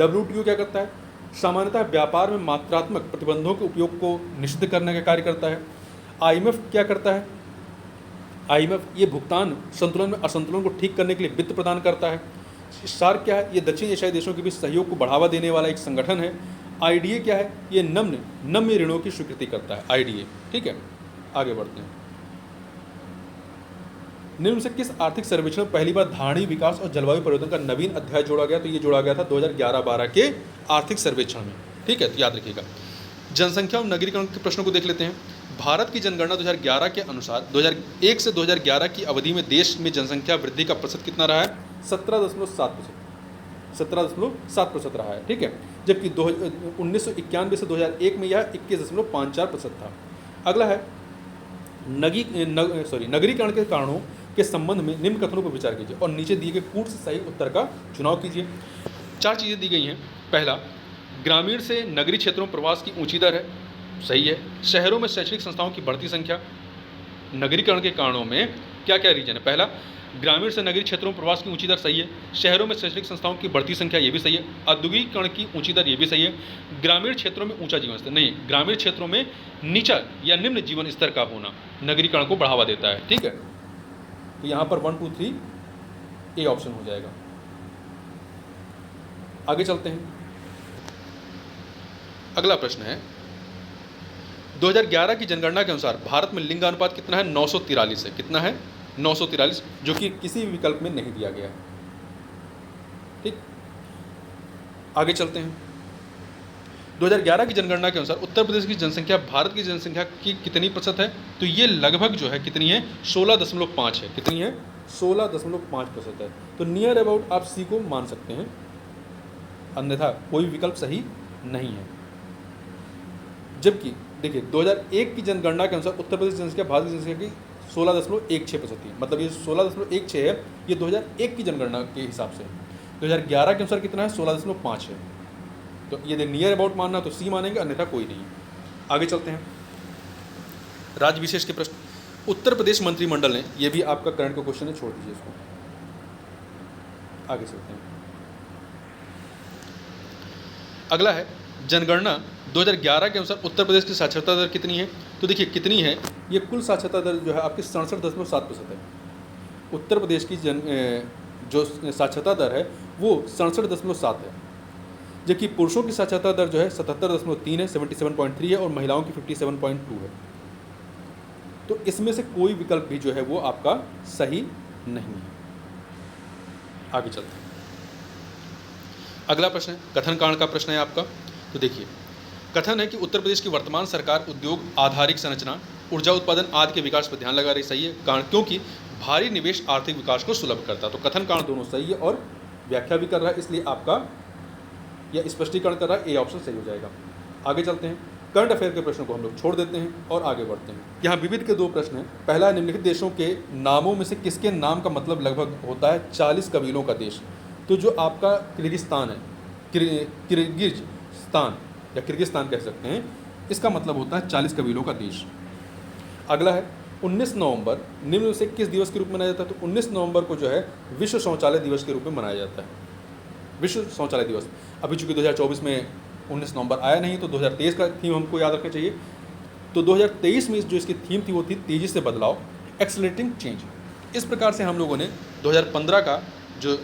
WTO क्या करता है? सामान्यतः व्यापार में मात्रात्मक प्रतिबंधों के उपयोग को निषिद्ध करने का कार्य करता है। IMF क्या करता है? IMF ये भुगतान संतुलन में असंतुलन को ठीक करने के लिए वित्त प्रदान करता है। सार्क क्या है? ये दक्षिण एशियाई देशों के बीच सहयोग को बढ़ावा देने वाला एक संगठन है। IDA क्या है? ये नम्य ऋणों की स्वीकृति करता है, IDA। ठीक है, आगे बढ़ते हैं। निम्न से किस आर्थिक सर्वेक्षण में पहली बार धारणीय विकास और जलवायु परिवर्तन का नवीन अध्याय जोड़ा गया? तो ये जोड़ा गया था 2011-12 के आर्थिक सर्वेक्षण में। ठीक है, तो याद रखिएगा। जनसंख्या और नगरीकरण के प्रश्नों को देख लेते हैं। भारत की जनगणना 2011 के अनुसार 2001 से 2011 की अवधि में देश में जनसंख्या वृद्धि का प्रतिशत कितना रहा है? 17.7% रहा है। ठीक है, जबकि 1991 से 2001 में यह 21.54% था। अगला है नगरीकरण के कारणों के संबंध में निम्न कथनों पर विचार कीजिए और नीचे दिए गए कूट से सही उत्तर का चुनाव कीजिए। 4 चीज़ें दी गई हैं। पहला, ग्रामीण से नगरीय क्षेत्रों में प्रवास की ऊंची दर है, सही है। शहरों में शैक्षणिक संस्थाओं की बढ़ती संख्या। नगरीकरण के कारणों में क्या क्या रीजन है? पहला, ग्रामीण से नगरीय क्षेत्रों में प्रवास की ऊंची दर, सही है। शहरों में शैक्षणिक संस्थाओं की बढ़ती संख्या, ये भी सही है। औद्योगिकरण की ऊंची दर, ये भी सही है। ग्रामीण क्षेत्रों में ऊंचा जीवन स्तर, नहीं, ग्रामीण क्षेत्रों में नीचा या निम्न जीवन स्तर का होना नगरीकरण को बढ़ावा देता है। ठीक है, तो यहाँ पर 1, 2, 3 ए ऑप्शन हो जाएगा। आगे चलते हैं। अगला प्रश्न है 2011 की जनगणना के अनुसार भारत में लिंगानुपात कितना है? 943 है। कितना है? 943, जो कि किसी भी विकल्प में नहीं दिया गया है। ठीक, आगे चलते हैं। 2011 की जनगणना के अनुसार उत्तर प्रदेश की जनसंख्या भारत की जनसंख्या की कितनी प्रतिशत है? तो ये लगभग जो है कितनी है? 16.5 है। कितनी है? 16.5% है। तो नियर अबाउट आप सी को मान सकते हैं, अन्यथा कोई विकल्प सही नहीं है। जबकि देखिए 2001 की जनगणना के अनुसार उत्तर प्रदेश जनसंख्या भारत की जनसंख्या की 16.16% थी। मतलब ये 16.16 है, ये 2001 की जनगणना के हिसाब से। 2011 के अनुसार कितना है? 16.5 है। तो यदि नियर अबाउट मानना तो सी मानेंगे, अन्यथा कोई नहीं। आगे चलते हैं। राज्य विशेष के प्रश्न। उत्तर प्रदेश मंत्रिमंडल ने, ये भी आपका करंट का क्वेश्चन है, छोड़ दीजिए इसको। आगे चलते हैं। अगला है जनगणना 2011 के अनुसार उत्तर प्रदेश की साक्षरता दर कितनी है? तो देखिए कितनी है, ये कुल साक्षरता दर जो है आपकी 67.7% है। उत्तर प्रदेश की जो साक्षरता दर है वो 67.7 है, जबकि पुरुषों की साक्षरता दर जो है 77.3 है, 77.3 है, और महिलाओं की 57.2 है। तो इसमें से कोई विकल्प भी जो है वो आपका सही नहीं है। आगे चलते हैं। अगला प्रश्न है कथन कांड का प्रश्न है आपका। तो देखिए कथन है कि उत्तर प्रदेश की वर्तमान सरकार उद्योग आधारित संरचना, ऊर्जा उत्पादन आदि के विकास पर ध्यान लगा रही। सही है, कारण क्योंकि भारी निवेश आर्थिक विकास को सुलभ करता है। तो कथन कांड दोनों सही है और व्याख्या भी कर रहा है, इसलिए आपका यह स्पष्टीकरण कर रहा है, ए ऑप्शन सही हो जाएगा। आगे चलते हैं। करंट अफेयर के प्रश्नों को हम लोग छोड़ देते हैं और आगे बढ़ते हैं। यहाँ विविध के 2 प्रश्न हैं। पहला, निम्नलिखित देशों के नामों में से किसके नाम का मतलब लगभग होता है 40 कबीलों का देश? तो जो आपका किर्गिस्तान है, किर्गिस्तान या किर्गिस्तान कह सकते हैं, इसका मतलब होता है 40 कबीलों का देश। अगला है 19 नवंबर निम्न में से किस दिवस के रूप में मनाया जाता है? तो 19 नवंबर को जो है विश्व शौचालय दिवस के रूप में मनाया जाता है। विश्व शौचालय दिवस। अभी चूंकि 2024 में 19 नवंबर आया नहीं, तो 2023 का थीम हमको याद रखना चाहिए। तो 2023 में जो इसकी थीम थी वो थी तेज़ी से बदलाव, एक्सेलरेटिंग चेंज। इस प्रकार से हम लोगों ने 2015 का जो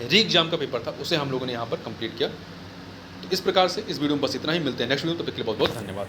री एग्जाम का पेपर था उसे हम लोगों ने यहाँ पर कंप्लीट किया। तो इस प्रकार से इस वीडियो में बस इतना ही। मिलते हैं नेक्स्ट वीडियो में, तब तक के लिए बहुत बहुत धन्यवाद।